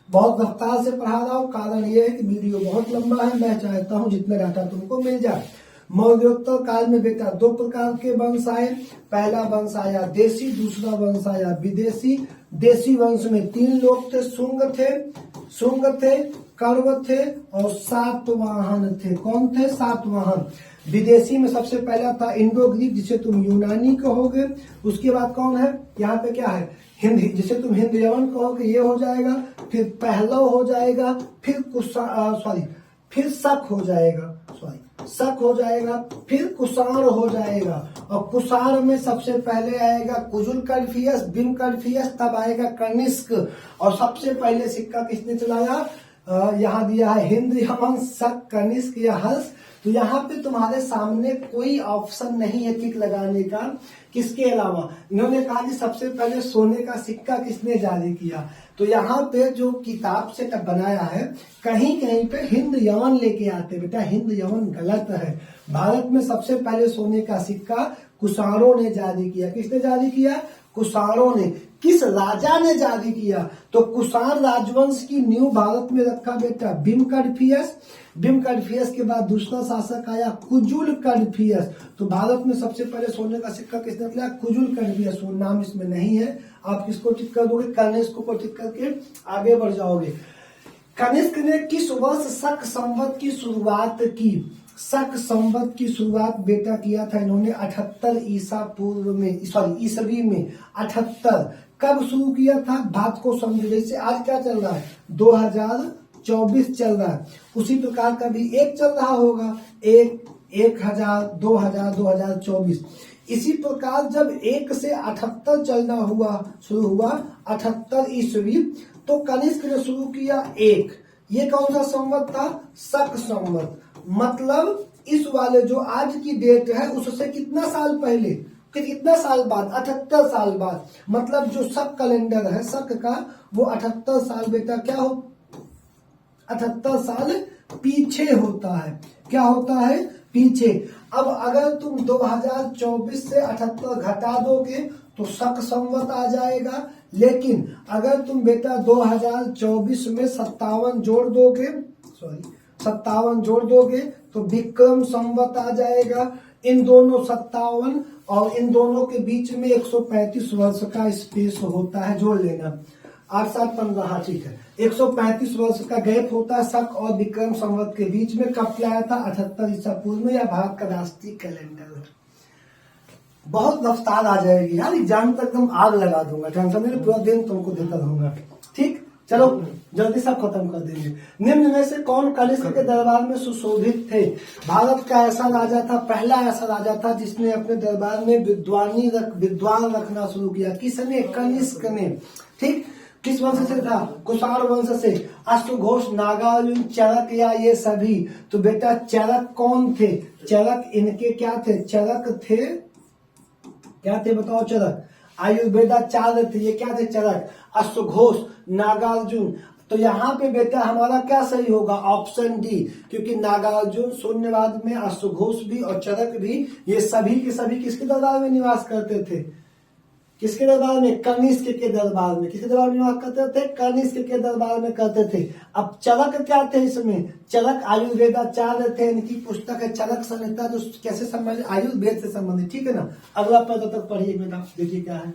बहुत रफ्तार से पढ़ा रहा हूँ, कारण यह है कि वीडियो बहुत लंबा है। मैं चाहता हूँ जितना डाटा तुमको मिल जाए। मौर्योत्तर काल में बेटा 2 प्रकार के वंश आए। पहला वंश आया देशी, दूसरा वंश आया विदेशी। देशी वंश में 3 लोग थे। शुंग थे, कण्व थे और सातवाहन थे। कौन थे? सातवाहन। विदेशी में सबसे पहला था इंडो ग्रीक, जिसे तुम यूनानी कहोगे। उसके बाद कौन है? यहाँ पे क्या है? हिंदी, जिसे तुम हिंद यवन कहोगे, ये हो जाएगा। फिर पहलव हो जाएगा, फिर शक हो जाएगा, फिर कुषाण हो जाएगा। और कुषाण में सबसे पहले आएगा कुजुल कल्फियस, बिम कल्फियस, तब आएगा कनिष्क। और सबसे पहले सिक्का किसने चलाया? यहाँ दिया है हिंद यवन, शक, कनिष्क या हर्ष। तो यहाँ पे तुम्हारे सामने कोई ऑप्शन नहीं है टिक लगाने का। किसके अलावा इन्होंने कहा कि सबसे पहले सोने का सिक्का किसने जारी किया? तो यहाँ पे जो किताब से बनाया है, कहीं कहीं पे हिंद यवन लेके आते। बेटा हिंद यवन गलत है। भारत में सबसे पहले सोने का सिक्का कुषाणों ने जारी किया। किसने जारी किया? कुषाणों ने। किस राजा ने जारी किया? तो कुषाण राजवंश की नींव भारत में रखा बेटा बिम कल्फियस के बाद दूसरा शासक आया कुजुल कल्फियस। तो भारत में सबसे पहले सोने का सिक्का किसने निकला? कुजुल कल्फियस। वो नाम इसमें नहीं है। आप किसको टिक कर दोगे? कनिष्क को टिक करके आगे बढ़ जाओगे। कनिष्क ने किस वर्ष शक संवत की शुरुआत की? शक संवत की शुरुआत बेटा किया था इन्होंने 78 ईसा पूर्व में, सॉरी ईसवी में 78। कब शुरू किया था? बात को समझो, जैसे आज क्या चल रहा है 2024 चल रहा है, उसी प्रकार का भी एक चल रहा होगा 1000 2000 2024। इसी प्रकार जब 1 से 78 चलना हुआ शुरू हुआ 78 ईस्वी, तो कनिष्क ने शुरू किया 1। ये कौन सा संवत था? शक संवत। मतलब इस वाले जो आज की डेट है उससे कितना साल पहले, कितना साल बाद? 78 साल बाद। मतलब जो शक कैलेंडर है शक का, वो 78 साल बेटा क्या हो, 78 साल पीछे होता है। क्या होता है? पीछे। अब अगर तुम 2024 से 78 घटा दोगे तो शक संवत आ जाएगा, लेकिन अगर तुम बेटा 2024 में 57 जोड़ दोगे, सॉरी 57 जोड़ दोगे तो विक्रम संवत आ जाएगा। इन दोनों 57 और इन दोनों के बीच में 135 वर्ष का स्पेस होता है, जोड़ लेना। 8 7 15, हाँ ठीक है, 135 वर्ष का गैप होता है शक और विक्रम संवत के बीच में। कब लाया था? 78 ईसा पूर्व में। या भारत का राष्ट्रीय कैलेंडर। बहुत रफ्तार आ जाएगी यार, एग्जाम तक तुम आग लगा दूंगा, टेंशन नहीं, पूरा दिन तुमको देता रहूंगा। ठीक, चलो जल्दी से खत्म कर देंगे। निम्न में से कौन कनिष्क के दरबार में सुशोभित थे? भारत का ऐसा राजा था, पहला ऐसा राजा था जिसने अपने दरबार में विद्वान रखना शुरू किया। किसने? कनिष्क ने। ठीक, किस वंश से था? कुषाण वंश से। अश्वघोष, नागार्जुन, चरक या ये सभी? तो बेटा चरक कौन थे? चरक इनके क्या थे? चरक थे, क्या थे बताओ? चरक आयुर्वेदाचार्य थे, ये क्या थे? चरक। अश्वघोष, नागार्जुन। तो यहाँ पे बेटा हमारा क्या सही होगा? ऑप्शन डी, क्योंकि नागार्जुन शून्यवाद में, अश्वघोष भी और चरक भी, ये सभी के सभी किसके दरबार में निवास करते थे? किसके दरबार में? कनिष्क के दरबार में। किसके दरबार में निवास करते थे? कनिष्क के दरबार में करते थे। अब चरक क्या थे इसमें? चरक आयुर्वेदाचार्य थे। इनकी पुस्तक है चरक संहिता, जो कैसे संबंधित? आयुर्वेद से संबंधित। ठीक है ना। अगला पद तक पढ़िए बेटा, देखिए क्या है।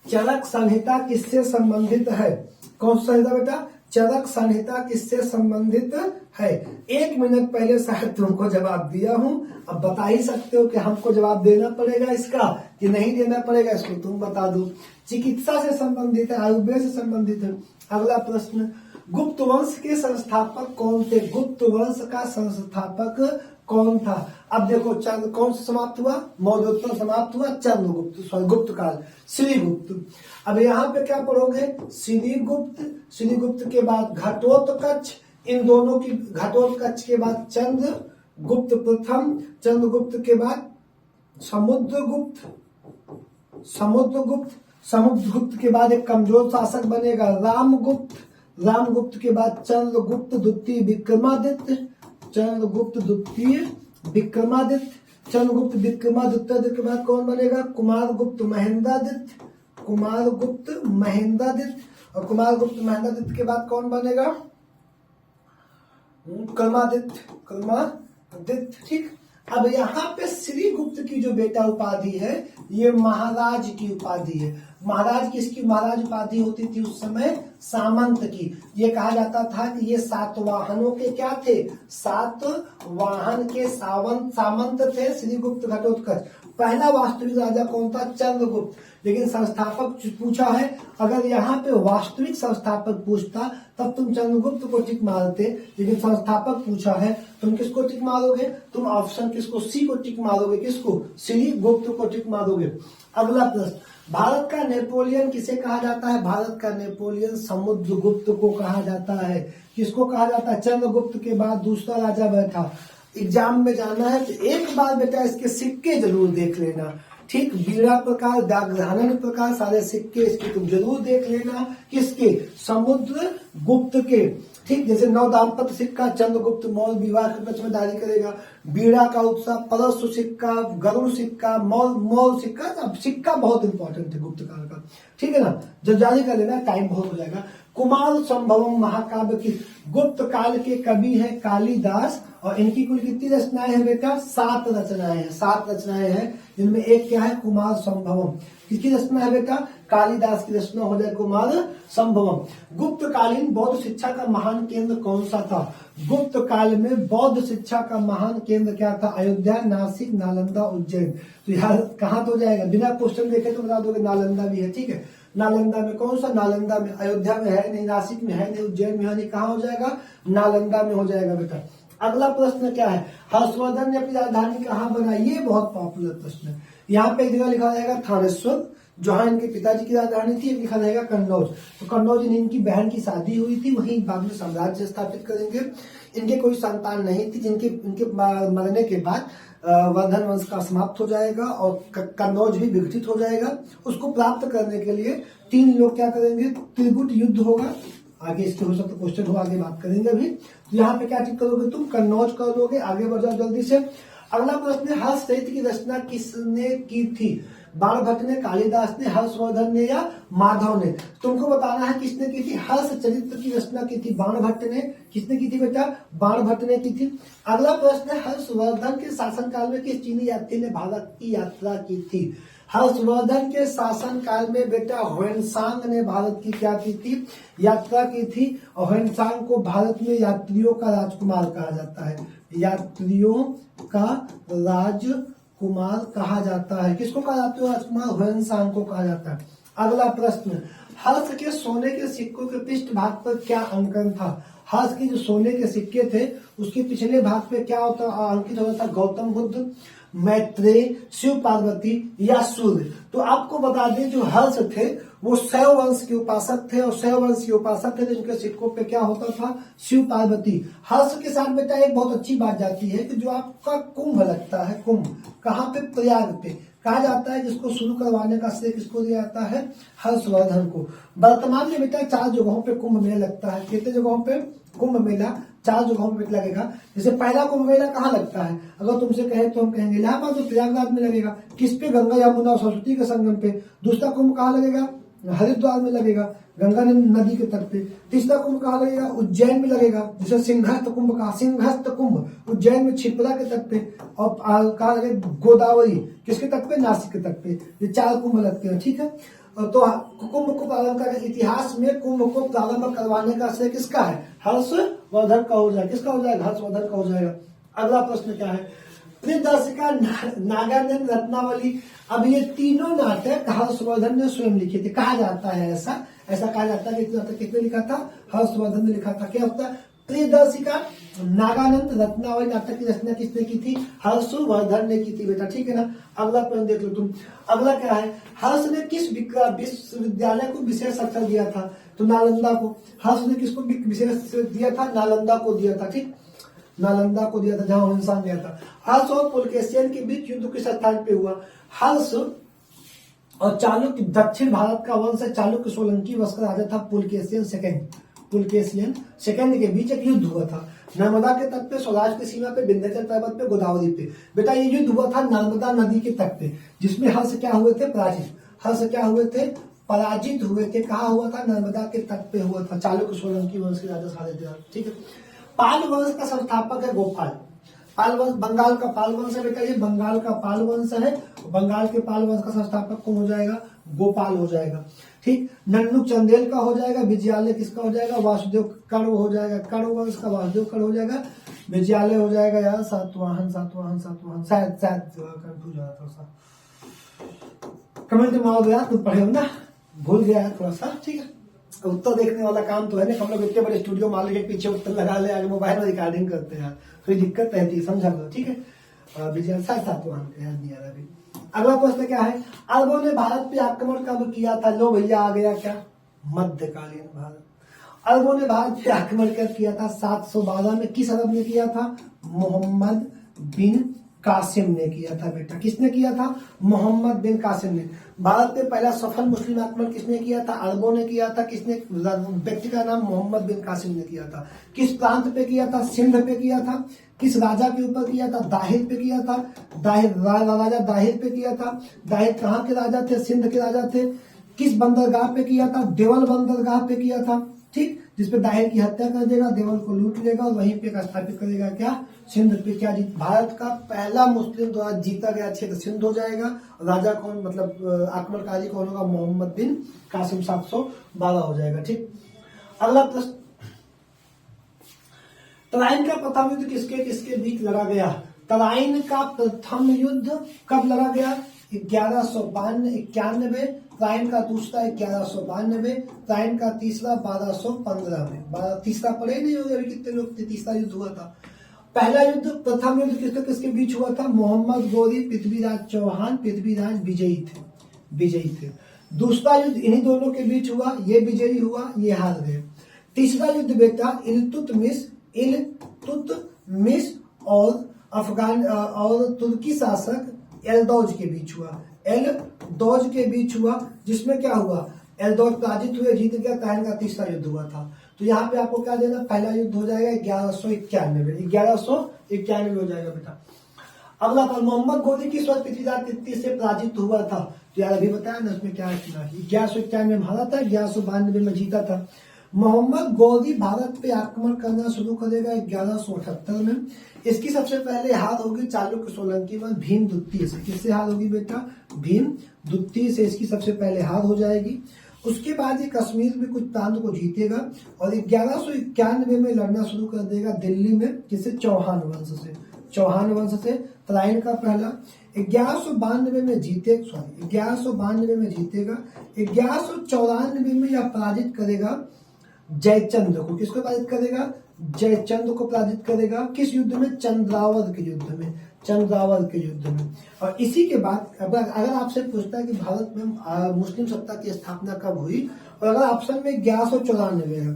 चरक संहिता किससे संबंधित है? कौन सा संहिता बेटा? चरक संहिता किससे संबंधित है? 1 मिनट पहले शायद तुमको जवाब दिया हूं, अब बता ही सकते हो कि हमको जवाब देना पड़ेगा इसका कि नहीं देना पड़ेगा, इसको तुम बता दो। चिकित्सा से संबंधित है, आयुर्वेद से संबंधित है। अगला प्रश्न, गुप्त वंश के संस्थापक कौन थे? गुप्त वंश का संस्थापक कौन था? अब देखो चंद्र कौन सा समाप्त हुआ? मौर्योत्तर समाप्त हुआ, चंद्रगुप्त, सॉरी गुप्त काल, श्रीगुप्त। अब यहाँ पे क्या पढ़ोगे? श्रीगुप्त, श्रीगुप्त के बाद घटोत्कच, इन दोनों की, घटोत्कच के बाद चंद्रगुप्त प्रथम, चंद्रगुप्त के बाद समुद्रगुप्त, समुद्रगुप्त, समुद्रगुप्त के बाद एक कमजोर शासक बनेगा रामगुप्त, रामगुप्त के बाद चंद्रगुप्त द्वितीय विक्रमादित्य, चंद्रगुप्त द्वितीय विक्रमादित्य, चंद्रगुप्त विक्रमादित्य के बाद कौन बनेगा? कुमारगुप्त महेंद्रादित्य, कुमारगुप्त महेंद्रादित्य, और कुमारगुप्त महेंद्रादित्य के बाद कौन बनेगा? क्रमादित्य, क्रमादित्य। ठीक, अब यहाँ पे श्रीगुप्त की जो बेटा उपाधि है, ये महाराज की उपाधि है। महाराज किसकी महाराज उपाधि होती थी उस समय? सामंत की। ये कहा जाता था कि ये सातवाहनों के क्या थे? सातवाहन के सामंत थे श्रीगुप्त घटोत्कच। पहला वास्तविक राजा कौन था? चंद्रगुप्त। लेकिन संस्थापक पूछा है, अगर यहाँ पे वास्तविक संस्थापक पूछता तब तुम चंद्रगुप्त को टिक मारते, लेकिन संस्थापक पूछा है, तुम किसको टिक मारोगे? तुम ऑप्शन किसको? सी को टिक मारोगे। किसको? श्रीगुप्त को टिक मारोगे। अगला प्रश्न, भारत का नेपोलियन किसे कहा जाता है? भारत का नेपोलियन समुद्रगुप्त को कहा जाता है। किसको कहा जाता है? चंद्रगुप्त के बाद दूसरा राजा बैठा। एग्जाम में जाना है तो एक बार बेटा इसके सिक्के जरूर देख लेना। ठीक, बीड़ा प्रकार, दागधानन प्रकार, सारे सिक्के इसके तुम जरूर देख लेना। किसके? समुद्र गुप्त के। ठीक, जैसे नव दाम्पत्य सिक्का चंद्रगुप्त मौर्य विवाह के पक्ष में जारी करेगा। बीड़ा का उत्सव, परशु सिक्का, गरुड़ सिक्का, मौर्य सिक्का। अब सिक्का बहुत इंपॉर्टेंट है गुप्त काल का। ठीक है ना, जब जारी कर लेना, टाइम बहुत हो जाएगा। कुमार संभवम महाकाव्य की गुप्त काल के कवि है कालिदास, और इनकी कुल कितनी रचनाएं हैं बेटा? 7 रचनाएं हैं। 7 रचनाएं हैं, जिनमें एक क्या है? कुमार संभवम। किसकी रचना है बेटा? कालिदास की रचना हो जाए कुमार संभवम। गुप्त कालीन बौद्ध शिक्षा का महान केंद्र कौन सा था? गुप्त काल में बौद्ध शिक्षा का महान केंद्र क्या था? अयोध्या, नासिक, नालंदा, उज्जैन। तो यहाँ कहाँ तो हो जाएगा? बिना क्वेश्चन देखे तो बता दोगे नालंदा भी है, ठीक है। नालंदा में कौन सा? नालंदा में। अयोध्या में है नहीं, नासिक में है नहीं, उज्जैन में है नहीं, कहाँ हो जाएगा? नालंदा में हो जाएगा बेटा। अगला प्रश्न क्या है? हर्षवर्धन ने अपनी राजधानी कहाँ बनाई? ये बहुत पॉपुलर प्रश्न है। यहाँ पे एक जगह लिखा जाएगा थानेश्वर, जहां इनके पिताजी की राजधानी थी। एक लिखा जाएगा कन्नौज। तो कन्नौज इनकी बहन की शादी हुई थी, वहीं बाद में साम्राज्य स्थापित करेंगे। इनके कोई संतान नहीं थी, जिनके इनके मरने के बाद वर्धन वंश का समाप्त हो जाएगा और कन्नौज भी विघटित हो जाएगा। उसको प्राप्त करने के लिए 3 लोग क्या करेंगे? त्रिगुट युद्ध होगा। आगे इसके हो सकता क्वेश्चन हो, आगे बात करेंगे अभी। तो यहाँ पे क्या ठीक करोगे तुम? कन्नौज कर दोगे। आगे बढ़ जाओ जल्दी से। अगला प्रश्न, हर्ष साहित्य की रचना किसने की थी? बाणभट्ट ने, कालिदास ने, हर्षवर्धन ने या माधव ने? तुमको बताना है किसने की थी। हर्ष चरित्र की रचना की थी बाणभट्ट ने। किसने की थी बेटा? बाणभट्ट ने की थी। अगला प्रश्न है, हर्षवर्धन के शासनकाल में किस चीनी यात्री ने भारत की यात्रा की थी? हर्षवर्धन के शासनकाल में बेटा ह्वेनसांग ने भारत की क्या की थी? यात्रा की थी। और ह्वेनसांग को भारत में यात्रियों का राजकुमार कहा जाता है। यात्रियों का राजकुमार कहा जाता है। किसको कहा जाता है? राजकुमार ह्वेनसांग को कहा जाता है। अगला प्रश्न, हर्ष के सोने के सिक्कों के पृष्ठ भाग पर क्या अंकन था? हर्ष के जो सोने के सिक्के थे उसके पिछले भाग पे क्या होता अंकित होता था? गौतम बुद्ध, मैत्रेय, शिव पार्वती या सूर्य। तो आपको बता दें जो हर्ष थे वो शैव वंश के उपासक थे, और शैव वंश के उपासक थे जिनके सिक्कों पे क्या होता था? शिव पार्वती। हर्ष के साथ बेटा एक बहुत अच्छी बात जाती है कि जो आपका कुंभ लगता है, कुंभ कहाँ पे? प्रयाग पे। कहा जाता है जिसको शुरू करवाने का श्रेय किसको दिया जाता है? हर्षवर्धन को। वर्तमान में बेटा 4 जगहों पे कुंभ मेला लगता है। कितने जगहों पे कुंभ मेला? 4 जगहों पे लगेगा। जैसे पहला कुंभ मेला कहाँ लगता है? अगर तुमसे कहे तो हम कहेंगे इलाहाबाद और प्रयागराज में लगेगा। किस पे? गंगा, यमुना और सरस्वती के संगम पे। दूसरा कुंभ कहाँ लगेगा? हरिद्वार में लगेगा, गंगा नदी के तट पे। तीसरा कुंभ कहाँ लगेगा? उज्जैन में लगेगा, जिसे सिंहस्थ कुंभ कहा। सिंहस्थ कुंभ उज्जैन में छिपरा के तट पे। और कहाँ लगेगा? गोदावरी किसके तट पे? नासिक के तट पे। ये 4 कुंभ लगते हैं, ठीक है। तो कुंभ को प्रारंभ कर इतिहास में कुंभ को प्रारंभ करवाने का श्रेय किसका है? हर्षवर्धन का हो जाएगा। किसका हो जाएगा? हर्षवर्धन का हो जाएगा। अगला प्रश्न क्या है? प्रियदर्शिका, नागानंद, रत्नावली। अब ये तीनों नाटक हर्षवर्धन ने स्वयं लिखे थे। कहा जाता है ऐसा कहा जाता है कि नाटक किसने लिखा था? हर्षवर्धन ने लिखा था। क्या होता है? प्रियदर्शिका, नागानंद, रत्नावली नाटक की रचना किसने की थी? हर्षवर्धन ने की थी बेटा, ठीक है ना। अगला प्रश्न देख लो तुम। अगला क्या है? हर्ष ने किस विश्वविद्यालय को विशेष अवसर दिया था? तो नालंदा को। हर्ष ने किसको विशेष दिया था? नालंदा को दिया था, ठीक। नालंदा को दिया था जहां ह्वेनसांग गया था। हर्ष और पुलकेशियन के बीच युद्ध किस स्थान पे हुआ? हर्ष और चालुक्य, दक्षिण भारत का वंश है चालुक्य सोलंकी वंश का राजा था पुलकेशियन सेकंड के बीच एक युद्ध हुआ था। नर्मदा के तट पे, स्वराज की सीमा पे, विंध्याचल पर्वत पे, गोदावरी पे। बेटा ये युद्ध हुआ था नर्मदा नदी के तट पे, जिसमें हर्ष क्या हुए थे? पराजित। हर्ष क्या हुए थे? पराजित हुए थे। कहा हुआ था? नर्मदा के तट पे हुआ था। चालुक्य सोलंकी वंश के राजा सारे थे, ठीक है। पाल वंश का संस्थापक है गोपाल। पाल वंश बंगाल का पाल वंश है बेटा, ये बंगाल का पाल वंश है। बंगाल के पाल वंश का संस्थापक कौन हो जाएगा? गोपाल हो जाएगा, ठीक। नन्नू चंदेल का हो जाएगा। विजयालय किसका हो जाएगा? वासुदेव कर्ण हो जाएगा। कर्ण वंश का वासुदेव कर्ण हो जाएगा। विजयालय हो जाएगा यार सातवाहन शायद कंफ्यूज हो रहा था। कमेंट में आओ यार, तुम पढ़े हो ना, भूल गया है थोड़ा सा, ठीक है। उत्तर देखने वाला काम तो है ना, हम लोग इतने बड़े स्टूडियो मान के पीछे उत्तर लगा ले, आगे मोबाइल में रिकॉर्डिंग करते हैं, कोई दिक्कत रहती है, समझा लो, ठीक है। विजय सातवाहन याद नहीं आ रहा अभी। अगला प्रश्न क्या है? अरबों ने भारत पे आक्रमण कब किया था? लो भैया आ गया क्या? मध्यकालीन भारत। अरबों ने भारत पे आक्रमण कब किया था? 712 में। किस अरब ने किया था? मोहम्मद बिन कासिम ने किया था बेटा। किसने किया था? मोहम्मद बिन कासिम ने। भारत पे पहला सफल मुस्लिम आक्रमण किसने किया था? अरबों ने किया था। किसने? व्यक्ति का नाम मोहम्मद बिन कासिम ने किया था। किस प्रांत पे किया था? सिंध पे किया था। किस राजा के ऊपर किया था? दाहिर पे किया था। राजा दाहिर पे किया था। दाहिर कहाँ के राजा थे? सिंध के राजा थे। किस बंदरगाह पे किया था? देवल बंदरगाह पे किया था, ठीक। जिसपे दाहिर की हत्या कर देगा, देवल को लूट लेगा और वहीं पे स्थापित करेगा क्या, सिंध पे क्या जीत, भारत का पहला मुस्लिम द्वारा जीता गया क्षेत्र सिंध हो जाएगा। राजा कौन, मतलब आक्रमणकारी कौन होगा, मोहम्मद बिन कासिम 712 हो जाएगा। ठीक, अगला प्रश्न, तराइन का प्रथम युद्ध किसके किसके बीच लड़ा गया। तराइन का प्रथम युद्ध कब लड़ा गया, 1191। तराइन का दूसरा 1192, तराइन का तीसरा 1215 में। तीसरा पढ़े नहीं होगा, अभी कितने लोग थे, तीसरा युद्ध हुआ था। पहला युद्ध, प्रथम युद्ध किसके किसके बीच हुआ था, मोहम्मद गोरी पृथ्वीराज चौहान, पृथ्वीराज विजयी थे। दूसरा युद्ध इन्हीं दोनों के बीच हुआ, ये विजयी हुआ, ये हार गए। तीसरा युद्ध बेटा इल्तुतमिश और अफगान और तुर्की शासक एलदौज के बीच हुआ, एलदौज के बीच हुआ, जिसमें क्या हुआ, एलदौज पराजित हुए, जीत गया, तराइन का तीसरा युद्ध हुआ था। तो यहाँ पे आपको क्या देना, पहला युद्ध हो जाएगा 1191 हो जाएगा बेटा। अगला पर मोहम्मद गोरी की स्वर्ण पृथ्वीराज तृतीय से पराजित हुआ था, तो यार अभी बताया ना उसमें क्या है, 1191 में हारा था, 1192 में जीता था। मोहम्मद गोरी भारत पे आक्रमण करना शुरू करेगा 1178 में। इसकी सबसे पहले हार होगी चालुक्य सोलंकी में भीमदुत्ती से। किससे हार होगी बेटा, भीमदुत्ती से इसकी सबसे पहले हार हो जाएगी। उसके बाद ये कश्मीर में कुछ प्रांत को जीतेगा और 1191 में लड़ना शुरू कर देगा दिल्ली में, किससे, चौहान वंश से। तराइन का पहला 1192 में जीतेगा, 1194 में यह पराजित करेगा जयचंद्र को। किसको पराजित करेगा, जयचंद्र को पराजित करेगा। किस युद्ध में, चंद्रावत के युद्ध में। और इसी के बाद अगर आपसे पूछता है कि भारत में मुस्लिम सत्ता की स्थापना कब हुई, और अगर ऑप्शन में 1194 है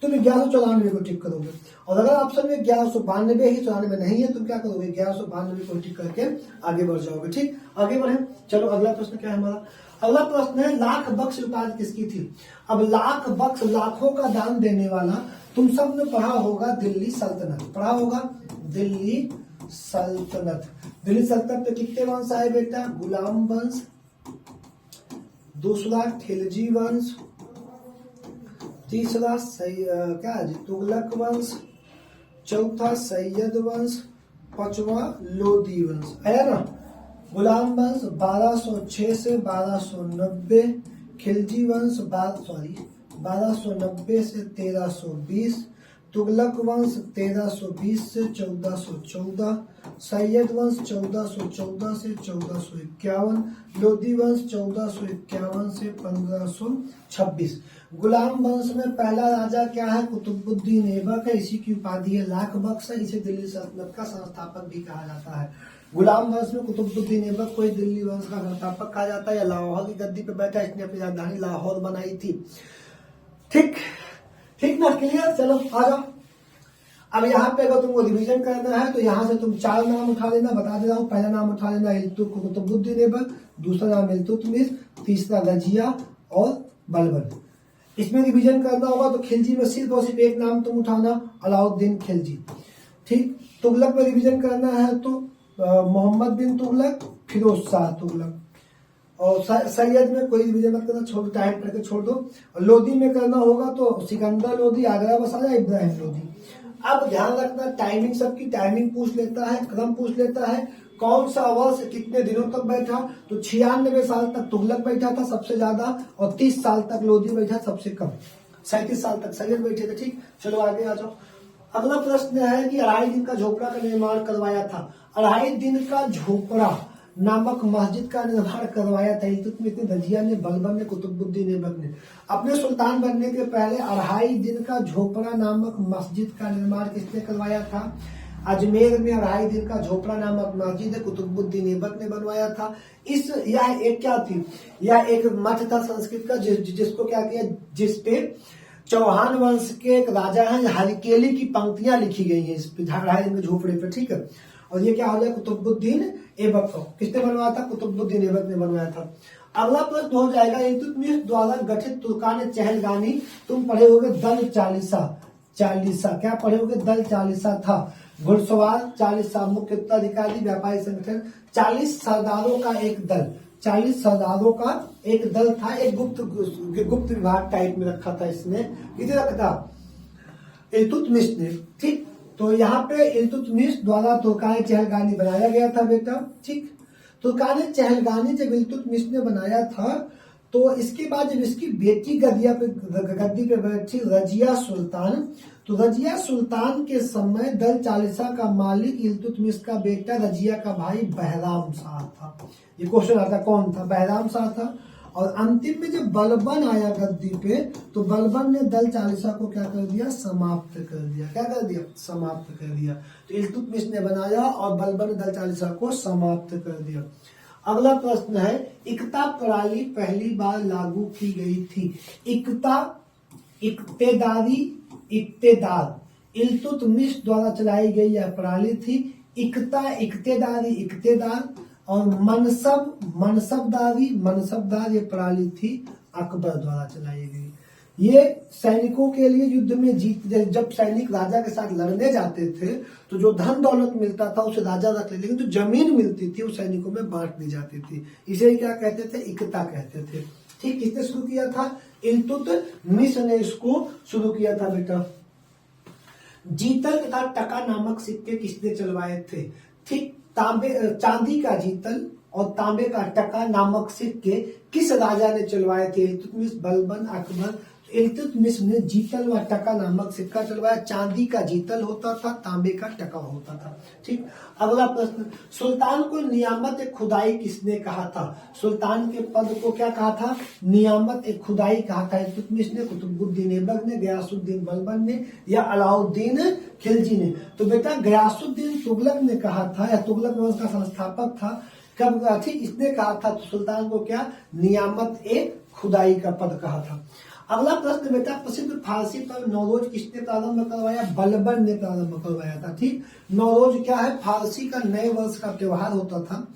तो तुम 1194 को टिक करोगे, और अगर ऑप्शन में 1192 ही 94 नहीं है, तुम क्या करोगे, 1192 को टिक करके आगे बढ़ जाओगे। ठीक, आगे बढ़े, चलो अगला प्रश्न क्या है हमारा। अगला प्रश्न है, लाख बख्श उपाधि किसकी थी। अब लाख बख्श, लाखों का दान देने वाला, तुम सब ने पढ़ा होगा दिल्ली सल्तनत, दिल्ली सल्तनत पे कितने वंश आए बेटा, गुलाम वंश, दूसरा खिलजी वंश, तीसरा तुगलक वंश, चौथा सैयद वंश, पांचवा लोदी वंश, है ना। गुलाम वंश 1206 से 1290, खिलजी वंश 1290 से 1320, तुगलक वंश 1320 से 1414, सैयद वंश 1414 से 1451, लोदी वंश 1451 से 1526। गुलाम वंश में पहला राजा क्या है, कुतुबुद्दीन ऐबक है, इसी की उपाधि है लाख बख्श है, इसे दिल्ली सल्तनत का संस्थापक भी कहा जाता है। गुलाम वंश में कुतुबुद्दीन ऐबक को दिल्ली वंश का संस्थापक कहा जाता है, या लाहौर की गद्दी पे बैठा, इसने अपनी राजधानी लाहौर बनाई थी। ठीक ना, क्लियर, चलो आ जाओ। अब यहाँ पे अगर तुमको रिवीजन करना है तो यहाँ से तुम 4 नाम उठा लेना, बता दे रहा हूँ। पहला नाम उठा लेना कुतुबुद्दीन ऐबक, दूसरा नाम इल्तुतमिश, तीसरा रजिया और बलबन। इसमें रिवीजन करना होगा तो खिलजी में सिर्फ और सिर्फ एक नाम तुम उठाना, अलाउद्दीन खिलजी। ठीक, तुगलक में रिवीजन करना है तो मोहम्मद बिन तुगलक, फिरोज शाह तुगलक, और सैयद में कोई रिवीजन मत करना, छोड़ टाइप करके छोड़ दो। और लोदी में करना होगा तो सिकंदर लोदी, आगरा बसाया, इब्राहिम लोदी। अब ध्यान रखना, टाइमिंग सबकी टाइमिंग पूछ लेता है, क्रम पूछ लेता है, कौन सा वर्ष कितने दिनों तक बैठा, तो 96 साल तक तुगलक बैठा था सबसे ज्यादा, और 30 साल तक लोदी बैठा सबसे कम, 37 साल तक सैयद बैठे थे। ठीक, चलो आगे आ जाओ। अगला प्रश्न है कि 2.5 दिन का झोपड़ा का निर्माण करवाया था। 2.5 दिन का झोपड़ा नामक मस्जिद का निर्माण करवाया था इल्तुतमिश ने, रजिया ने, बलबन ने, कुतुबुद्दीन ऐबक ने। अपने सुल्तान बनने के पहले 2.5 दिन का झोपड़ा नामक मस्जिद का निर्माण किसने करवाया था, अजमेर में 2.5 दिन का झोपड़ा नामक मस्जिद कुतुबुद्दीन ऐबक ने बनवाया था। यह एक क्या थी, यह एक मठ था संस्कृत का, जिसको क्या किया, जिसपे चौहान वंश के एक राजा हैं, हरकेली की पंक्तियां लिखी गई हैं इस 2.5 दिन के झोपड़े पे। ठीक है, और ये क्या हो गया, कुतुबुद्दीन ऐबक को किसने बनवाया था, कुतुबुद्दीन ऐबक ने बनवाया था। अगला प्रश्न हो जाएगा, इल्तुतमिश द्वारा गठित तुर्कान चहलगानी, तुम पढ़े होगे दल चालीसा, क्या पढ़े होगे, दल चालीसा था। घुड़सवार चालीसा, मुख्य उत्तराधिकारी, व्यापारी संगठन, 40 सरदारों का एक दल, 40 सरदारों का एक दल था। एक गुप्त विभाग टाइप में रखा था इसने, किसे रखा था, इल्तुतमिश ने, ठीक। तो यहाँ पे इल्तुतमिश द्वारा तुर्कान चहलगानी बनाया गया था बेटा, ठीक। तुर्कान चहलगानी जब इल्तुतमिश ने बनाया था तो इसके बाद जब इसकी बेटी गद्दी पे बैठी रजिया सुल्तान, तो रजिया सुल्तान के समय दल चालीसा का मालिक इल्तुतमिश का बेटा रजिया का भाई बहराम शाह था। ये क्वेश्चन आता कौन था? बहराम शाह था। और अंतिम में जब बलबन आया गद्दी पे तो बलबन ने दल चालीसा को क्या कर दिया? समाप्त कर दिया। क्या कर दिया? समाप्त कर दिया। तो इल्तुतमिश ने बनाया और बलबन ने दल चालीसा को समाप्त कर दिया। अगला प्रश्न है, इकता प्रणाली पहली बार लागू की गई थी। इकता, इक्तेदारी, इक्तेदार इल्तुतमिश द्वारा चलाई गई यह प्रणाली थी। इकता, इक्तेदारी, इक्तेदार और मनसब, मनसबदारी, मनसबदार ये प्रणाली थी अकबर द्वारा चलाई गई। ये सैनिकों के लिए युद्ध में जीत, जब सैनिक राजा के साथ लड़ने जाते थे तो जो धन दौलत मिलता था उसे राजा रख ले, लेकिन जो जमीन मिलती थी वो सैनिकों में बांट दी जाती थी। इसे क्या कहते थे? इकता कहते थे, ठीक। किसने शुरू किया था? इल्तुतमिश ने इसको शुरू किया था बेटा। जीतल तथा टका नामक सिक्के किसने चलवाए थे? ठीक। चांदी का जीतल और तांबे का टका नामक सिक्के किस राजा ने चलवाए थे? इल्तुतमिश, बलबन, अकबर। इल्तुतमिश ने जीतल व टका नामक सिक्का चलवाया। चांदी का जीतल होता था, तांबे का टका होता था, ठीक। अगला प्रश्न, सुल्तान को नियामत खुदाई किसने कहा था? सुल्तान के पद को क्या कहा था? नियामत खुदाई कहा था। इल्तुतमिश ने, कुतुबुद्दीन ऐबक ने, गयासुद्दीन बलबन ने या अलाउद्दीन खिलजी ने? तो बेटा गयासुद्दीन तुगलक ने कहा था, या तुगलक वंश का संस्थापक था। कब? ठीक, इसने कहा था तो सुल्तान को क्या? नियामत खुदाई का पद कहा था। अगला प्रश्न बेटा, प्रसिद्ध फारसी पर नौरोज किसने प्रारंभ करवाया? बलबन ने प्रारंभ करवाया था, ठीक। नौरोज क्या है? फारसी का नए वर्ष का त्योहार होता था।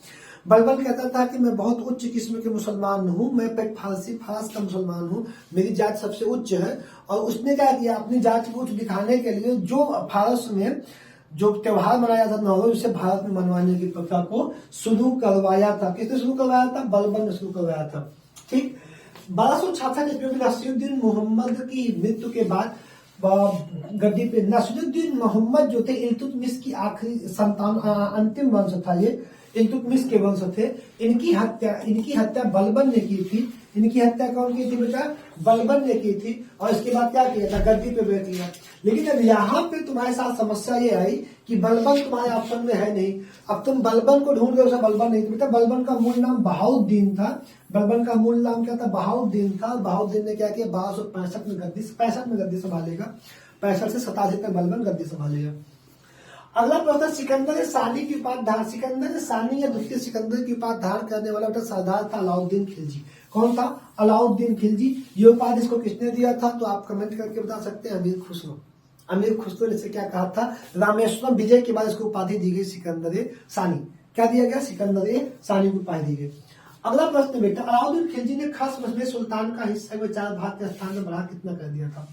बलबन कहता था कि मैं बहुत उच्च किस्म के मुसलमान हूँ, मैं फारस का मुसलमान हूँ, मेरी जात सबसे उच्च है। और उसने क्या किया? अपनी जात को उच्च दिखाने के लिए जो फारस में जो त्योहार मनाया था नौरोज, उसे भारत में मनवाने की प्रथा को शुरू करवाया था। किसने शुरू करवाया था? बलबन ने शुरू करवाया था, ठीक। 1266 में नसीरुद्दीन मोहम्मद की मृत्यु के बाद गद्दी पे नसीरुद्दीन मोहम्मद जो थे इल्तुतमिश की आखिरी संतान, अंतिम वंश था, ये इल्तुतमिश के वंश थे। इनकी हत्या बलबन ने की थी। इनकी हत्या कौन की थी बेटा? बलबन ने की थी। और इसके बाद क्या किया था? गद्दी पे बैठ गया। लेकिन अब यहाँ पे तुम्हारे साथ समस्या ये आई कि बलबन तुम्हारे ऑप्शन में है नहीं। अब तुम बलबन को ढूंढ रहे हो, बलबन नहीं। बेटा बलबन का मूल नाम बहाउद्दीन था। बलबन का मूल नाम क्या था? बहाउद्दीन था। बहाउद्दीन ने क्या किया? 1265 में गद्दी संभालेगा। 65 से 87 तक बलबन गद्दी संभालेगा। अगला प्रश्न, सिकंदर सानी की उपाधि, सिकंदर सानी या दूसरे सिकंदर की उपाधि धारण करने वाला बेटा सरदार था अलाउद्दीन खिलजी। कौन था? अलाउद्दीन खिलजी। ये उपाधि इसको किसने दिया था? तो आप कमेंट करके बता सकते हैं। अमीर खुसरो। अमीर खुसरो ने इसे क्या कहा था? रामेश्वरम विजय के बाद इसको उपाधि दी गई सिकंदर सानी। क्या दिया गया? सिकंदर सानी को उपाधि दी गई। अगला प्रश्न बेटा, अलाउद्दीन खिलजी ने खास मसले सुल्तान का हिस्सा में 4 भाग के स्थान में बढ़ा कितना कर दिया था?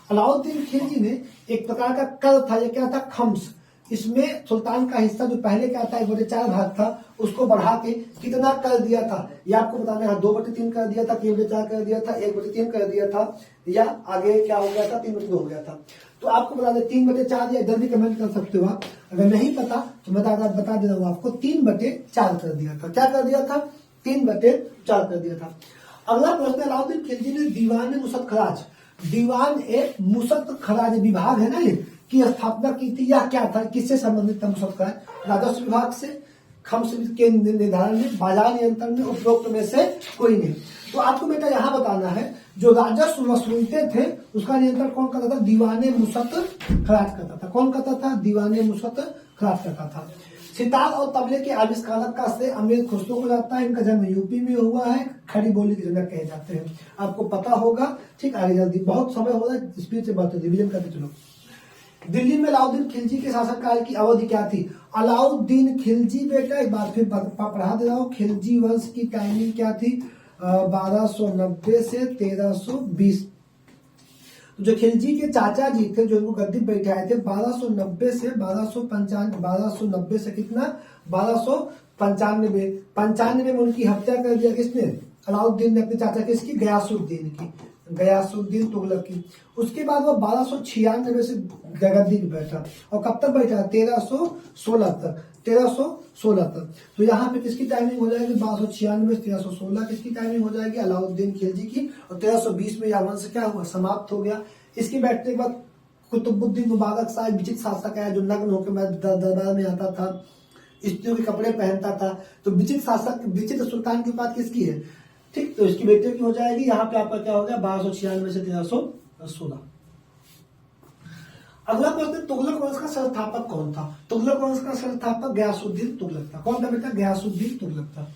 अलाउद्दीन खिलजी ने एक प्रकार का कर था, यह क्या था? खम्स। इसमें सुल्तान का हिस्सा जो पहले क्या था 1/4 भाग था, उसको बढ़ा के कितना कर दिया था? ये आपको बताना है। 2/3 कर दिया था, 3/4 कर दिया था, 1/3 कर दिया था, या आगे क्या हो गया था? 3/2 हो गया था। तो आपको बता दें 3/4, या इधर भी कमेंट कर सकते हो आप। अगर नहीं पता तो मैं बता दे रहा हूँ आपको, 3/4 कर दिया था। क्या कर दिया था? 3/4 कर दिया था। अगला प्रश्न, अलाउद्दीन खिलजी ने दीवान मुसत खराज, दीवान एक मुसत खराज विभाग है ना ये, की स्थापना की थी, या क्या था? किससे संबंधित था मुसत खराज? राजस्व विभाग से, खम्स के निर्धारण में, बाजार नियंत्रण में, उपरोक्त में से कोई नहीं। तो आपको बेटा यहाँ बताना है, जो राजस्व वसूलते थे उसका नियंत्रण कौन करता था? दीवाने मुसत खराज करता था। कौन करता था? दीवाने मुसत खराज करता था। सितार और तबले के आविष्कारक का श्रेय अमीर खुसरो को जाता है। इनका जन्म यूपी में हुआ है। खड़ी बोली के जनक कहे जाते हैं। आपको पता होगा, ठीक। आगे जल्दी, बहुत समय हो रहा है, स्पीड से बात रिविजन करते चलो। दिल्ली में अलाउद्दीन खिलजी के शासनकाल की अवधि क्या थी? अलाउद्दीन खिलजी बेटा एक बार फिर पढ़ा दे रहा हूँ, खिलजी वंश की टाइमिंग क्या थी? 1290 से 1320। जो खिलजी के चाचा जी थे जो इनको गद्दी बैठाए थे, 1290 से 1295 से कितना? 1295 में उनकी हत्या कर दिया किसने? अलाउद्दीन ने अपने चाचा किसकी? गयासुद्दीन की। गयासुद्दीन तुगलक की। उसके बाद वो 1296 में से गद्दी पे बैठा, और कब तक बैठा? 1316 तक, 1316 तक। तो यहाँ पे किसकी टाइमिंग हो जाएगी? 1296 से 1316 किसकी टाइमिंग हो जाएगी? अलाउद्दीन खिलजी की। और 1320 में यह वंश क्या हुआ? समाप्त हो गया। इसके बैठने के बाद कुतुबुद्दीन मुबारक शाह विचित्र शासक है, जो नग्न होकर दरबार में आता था, स्त्रियों के कपड़े पहनता था। तो विचित्र शासक, विचित्र सुल्तान की बात किसकी है? ठीक, तो इसकी बेटे की हो जाएगी। यहाँ पे आपका क्या हो गया? 1296 से 1316। अगला प्रश्न, तुगलक वंश का संस्थापक कौन था? तुगलक वंश का संस्थापक गयासुद्दीन तुगलक था। कौन था बेटा? गयासुद्दीन तुगलक था।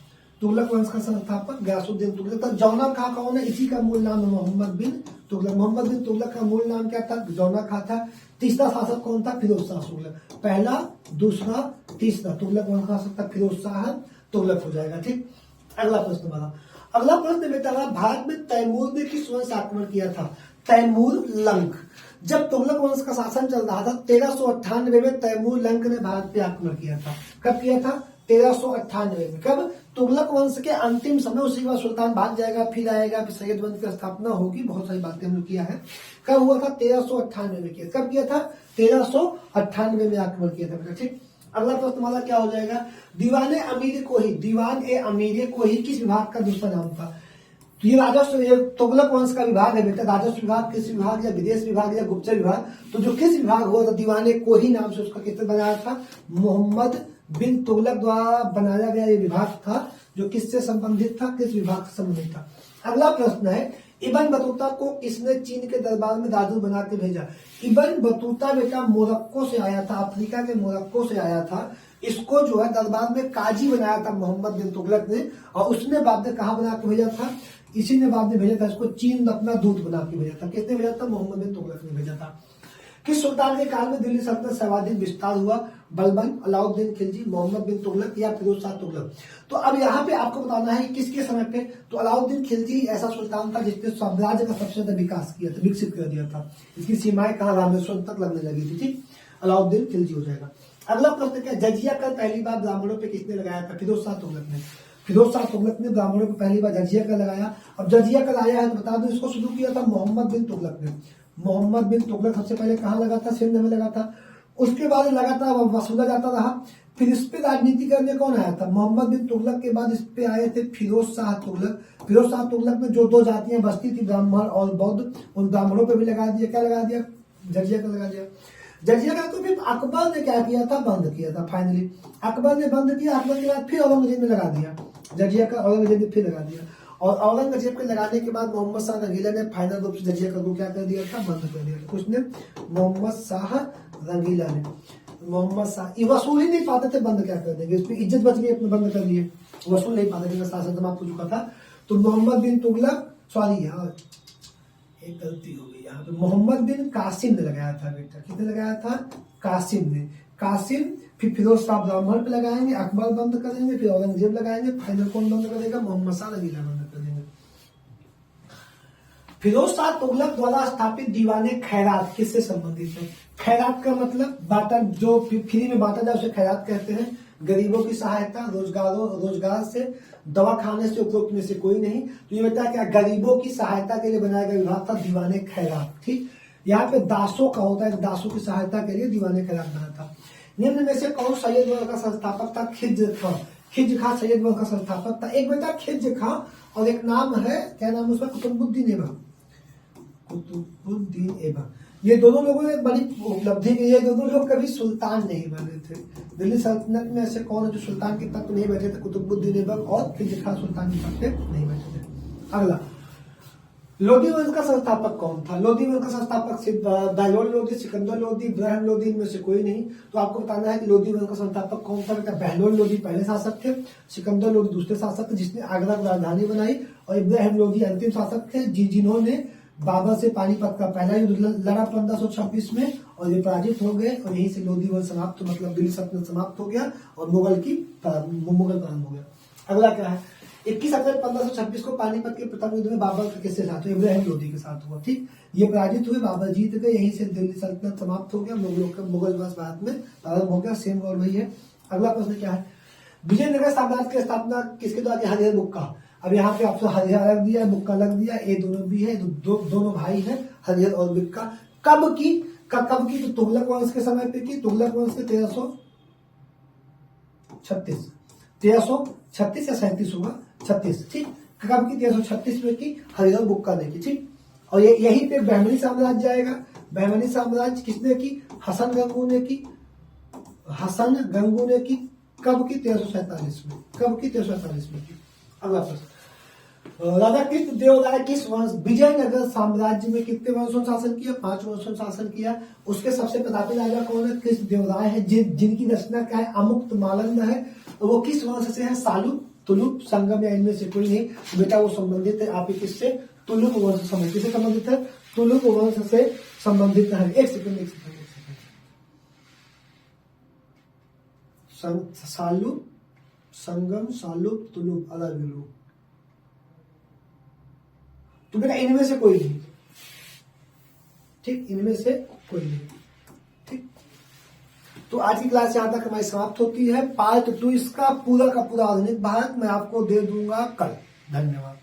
तुगलक वंश का संस्थापक गयासुद्दीन तुगलक था। जौना खां कौन है? इसी का मूल नाम है मोहम्मद बिन तुगलक। मोहम्मद बिन तुगलक का मूल नाम क्या था? जौना खां था। तीसरा शासक कौन था? फिरोज शाह तुगलक। पहला, दूसरा, तीसरा तुगलक वंश का शासक फिरोज शाह तुगलक हो जाएगा। ठीक, अगला प्रश्न हमारा, अगला प्रश्न बेटा, भारत में तैमूर ने किस वंश आक्रमण किया था? तैमूर लंक। जब तुगलक वंश का शासन चल रहा था 1398 में तैमूर लंक ने भारत पे आक्रमण किया था। कब किया था? 1398 में। कब? तुगलक वंश के अंतिम समय। उसी के बाद सुल्तान भाग जाएगा, फिर आएगा, फिर सैयद वंश की स्थापना होगी, बहुत सारी बातें हमने किया है। कब हुआ था? 1398 में किया। कब किया था? 1398 में आक्रमण किया था बेटा। ठीक, अगला प्रश्न तुम्हारा क्या हो जाएगा? दीवान ए अमीर कोही, दीवान ए अमीर कोही किस विभाग का दूसरा नाम था? तो ये राजस्व, ये तुगलक वंश का विभाग है बेटा। राजस्व विभाग, कृषि विभाग, या विदेश विभाग, या गुप्तचर विभाग। तो जो किस विभाग हुआ था? दीवाने कोही नाम से उसका किसने बनाया था? मोहम्मद बिन तुगलक द्वारा बनाया गया ये विभाग था, जो किससे संबंधित था? किस विभाग से संबंधित था? अगला प्रश्न है, इब्न बतूता को किसने चीन के दरबार में दादू बना के भेजा? इब्न बतूता बेटा मोरक्को से आया था, अफ्रीका के मोरक्को से आया था। इसको जो है दरबार में काजी बनाया था मोहम्मद बिन तुगलक ने, और उसने बाद में कहा बना के भेजा था? इसी ने बाद में भेजा था इसको चीन अपना दूत बना के भेजा था। किसने भेजा था? मोहम्मद बिन तुगलक ने भेजा था। किस सुल्तान के काल में दिल्ली सल्तनत सर्वाधिक विस्तार हुआ? बलबन, अलाउद्दीन खिलजी, मोहम्मद बिन तुगलक, या फिरोज शाह तुगलक? तो अब यहाँ पे आपको बताना है किसके समय पे। तो अलाउद्दीन खिलजी ऐसा सुल्तान था जिसने साम्राज्य का सबसे ज्यादा विकास किया था, विकसित कर दिया था। इसकी सीमाएं कहाँ? रामेश्वर तक लगने लगी थी। ठीक, अलाउद्दीन खिलजी हो जाएगा। अगला प्रश्न क्या? जजिया कर पहली बार ब्राह्मणों पे किसने लगाया था? फिरोज शाह तुगलक ने। फिरोज शाह तुगलक ने ब्राह्मणों को पहली बार जजिया कर लगाया। अब जजिया कर आया है तो बता दो, इसको शुरू किया था मोहम्मद बिन तुगलक ने। मोहम्मद बिन तुगलक सबसे पहले कहाँ लगा था? सिंध में लगा था। उसके बाद लगातार वसूला जाता रहा। फिर इस पे राजनीति करने कौन आया था? मोहम्मद बिन तुगलक के बाद इस पे आए थे फिरोज शाह तुगलक। फिरोज शाह तुगलक में जो दो जातियां बसती थी, ब्राह्मण और बौद्ध, उन ब्राह्मणों पे भी लगा दिया। क्या लगा दिया? जजिया का लगा दिया। जजिया का तो फिर अकबर ने क्या किया था? बंद किया था। फाइनली अकबर ने बंद किया। अकबर के बाद फिर औरंगजेब ने लगा दिया जजिया का। औरंगजेब ने फिर लगा दिया, और औरंगजेब के लगाने के बाद मोहम्मद शाह रंगीला ने फाइनल रूप से जजिया का क्या कर दिया था? बंद कर दिया था। उसने मोहम्मद शाह रंगीला ने, मोहम्मद शाह ये वसूल ही नहीं पाते थे, बंद क्या कर देंगे? इसमें इज्जत बच गई, अपने बंद कर दिए, वसूल नहीं पाते थे, शासन समाप्त हो चुका था। तो मोहम्मद बिन तुगलक, सॉरी यार एक गलती हो गई यहाँ पे, मोहम्मद बिन कासिम ने लगाया था बेटा। किसने लगाया था? कासिम ने। कासिम, फिर फिरोज शाह ब्राह्मण पे लगाएंगे, अकबर बंद करेंगे, फिर औरंगजेब लगाएंगे, फाइनल कौन बंद करेगा? मोहम्मद शाह रंगीला बंद कर देंगे। फिरोज शाह तुगलक द्वारा स्थापित दीवाने खैरात किससे संबंधित है? खैरात का मतलब बांटा, जो फ्री में बांटा जाए उसे खैरात कहते हैं। गरीबों की सहायता, रोजगार से, दवा खाने से उपरोक्त में से कोई नहीं। तो ये बेटा क्या? गरीबों की सहायता के लिए बनाया गया विभाग था दीवाने खैरात। ठीक, यहाँ पे दासों का होता है, दासों की सहायता के लिए दीवाने खैरात बना था। निम्न में से कौन सैयद वंश का संस्थापक था? खिज्र खां। खिज्र खां सैयद वंश का संस्थापक था। एक बेटा खिज्र खां, और एक नाम है, क्या नाम है उसका? कुतुबुद्दीन ऐबक। कुतुबुद्दीन ऐबक, ये दोनों लोगों ने बड़ी उपलब्धि की। ये दोनों लोग कभी सुल्तान नहीं बने थे। दिल्ली सल्तनत में ऐसे कौन है जो सुल्तान के तख्त नहीं बैठे थे? कुतुबुद्दीन ऐबक और खिज्र खां सुल्तान के तख्त नहीं बैठे थे। अगला, लोधी वंश का संस्थापक कौन था? लोधी वंश का संस्थापक बहलोल लोधी, सिकंदर लोधी, इब्राहिम लोधी, इनमें से कोई नहीं। तो आपको बताना है कि लोधी वंश का संस्थापक कौन था बेटा? बहलोल लोधी पहले शासक थे, सिकंदर लोधी दूसरे शासक थे जिसने आगरा को राजधानी बनाई, और इब्राहिम लोधी अंतिम शासक थे जिन्होंने बाबर से पानीपत का पहला युद्ध लड़ा 1526 में, और ये पराजित हो गए, और यहीं से लोधी वंश समाप्त, मतलब दिल्ली सल्तनत समाप्त हो गया और मुगल प्रारंभ हो गया। अगला क्या है? 21 अप्रैल 1526 को पानीपत के प्रथम युद्ध में बाबर के किसके साथ हुआ? इब्राहिम लोधी के साथ हुआ। ठीक, ये पराजित हुए, बाबर जीत गए, यहीं से दिल्ली सल्तनत समाप्त हो गया, मुगल वंश भारत में प्रारंभ हो गया। सेम और वही है। अगला प्रश्न क्या है? विजयनगर साम्राज्य की स्थापना किसके द्वारा? हरिहर बुक्का। अब यहाँ पे आपसे हरिहर रख दिया, बुक्का लग दिया, ये दोनों भी है, दोनों भाई हैं हरिहर और बुक्का। कब की तो तुगलक वंश के समय पे की, तुगलक वंश के 1336 या 37 होगा, 36, ठीक। कब की 1336 में की, हरिहर बुक्का ने की, ठीक। और यही पे बहमनी साम्राज्य आएगा। बहमनी साम्राज्य किसने की, हसन गंगू ने की, हसन गंगू ने की। कब की, 1347 में। कब की, 1347 में की। अगला प्रश्न, राजा कृष्ण देव राय किस वंश, विजयनगर साम्राज्य में कितने वंशों ने शासन किया, 5 वंशों ने शासन किया। उसके सबसे प्रतापी राजा कौन है, कृष्ण देव राय है, जिनकी रचना क्या है, अमुक्त मालंद है। वो किस वंश से है, सालू, तुलुप, संगम, या इनमें से कोई नहीं। बेटा वो संबंधित है आपके किससे, तुलुप वंश से, किससे संबंधित है, तुलुप वंश से संबंधित है। एक सेकंड सालू, संगम, सालुप, तुलुप, अलग अलग, तो बेटा इनमें से कोई नहीं, ठीक, इनमें से कोई नहीं, ठीक। तो आज की क्लास यहां तक हमारी समाप्त होती है। पार्ट 2 इसका पूरा का पूरा आधुनिक भारत मैं आपको दे दूंगा कल। धन्यवाद।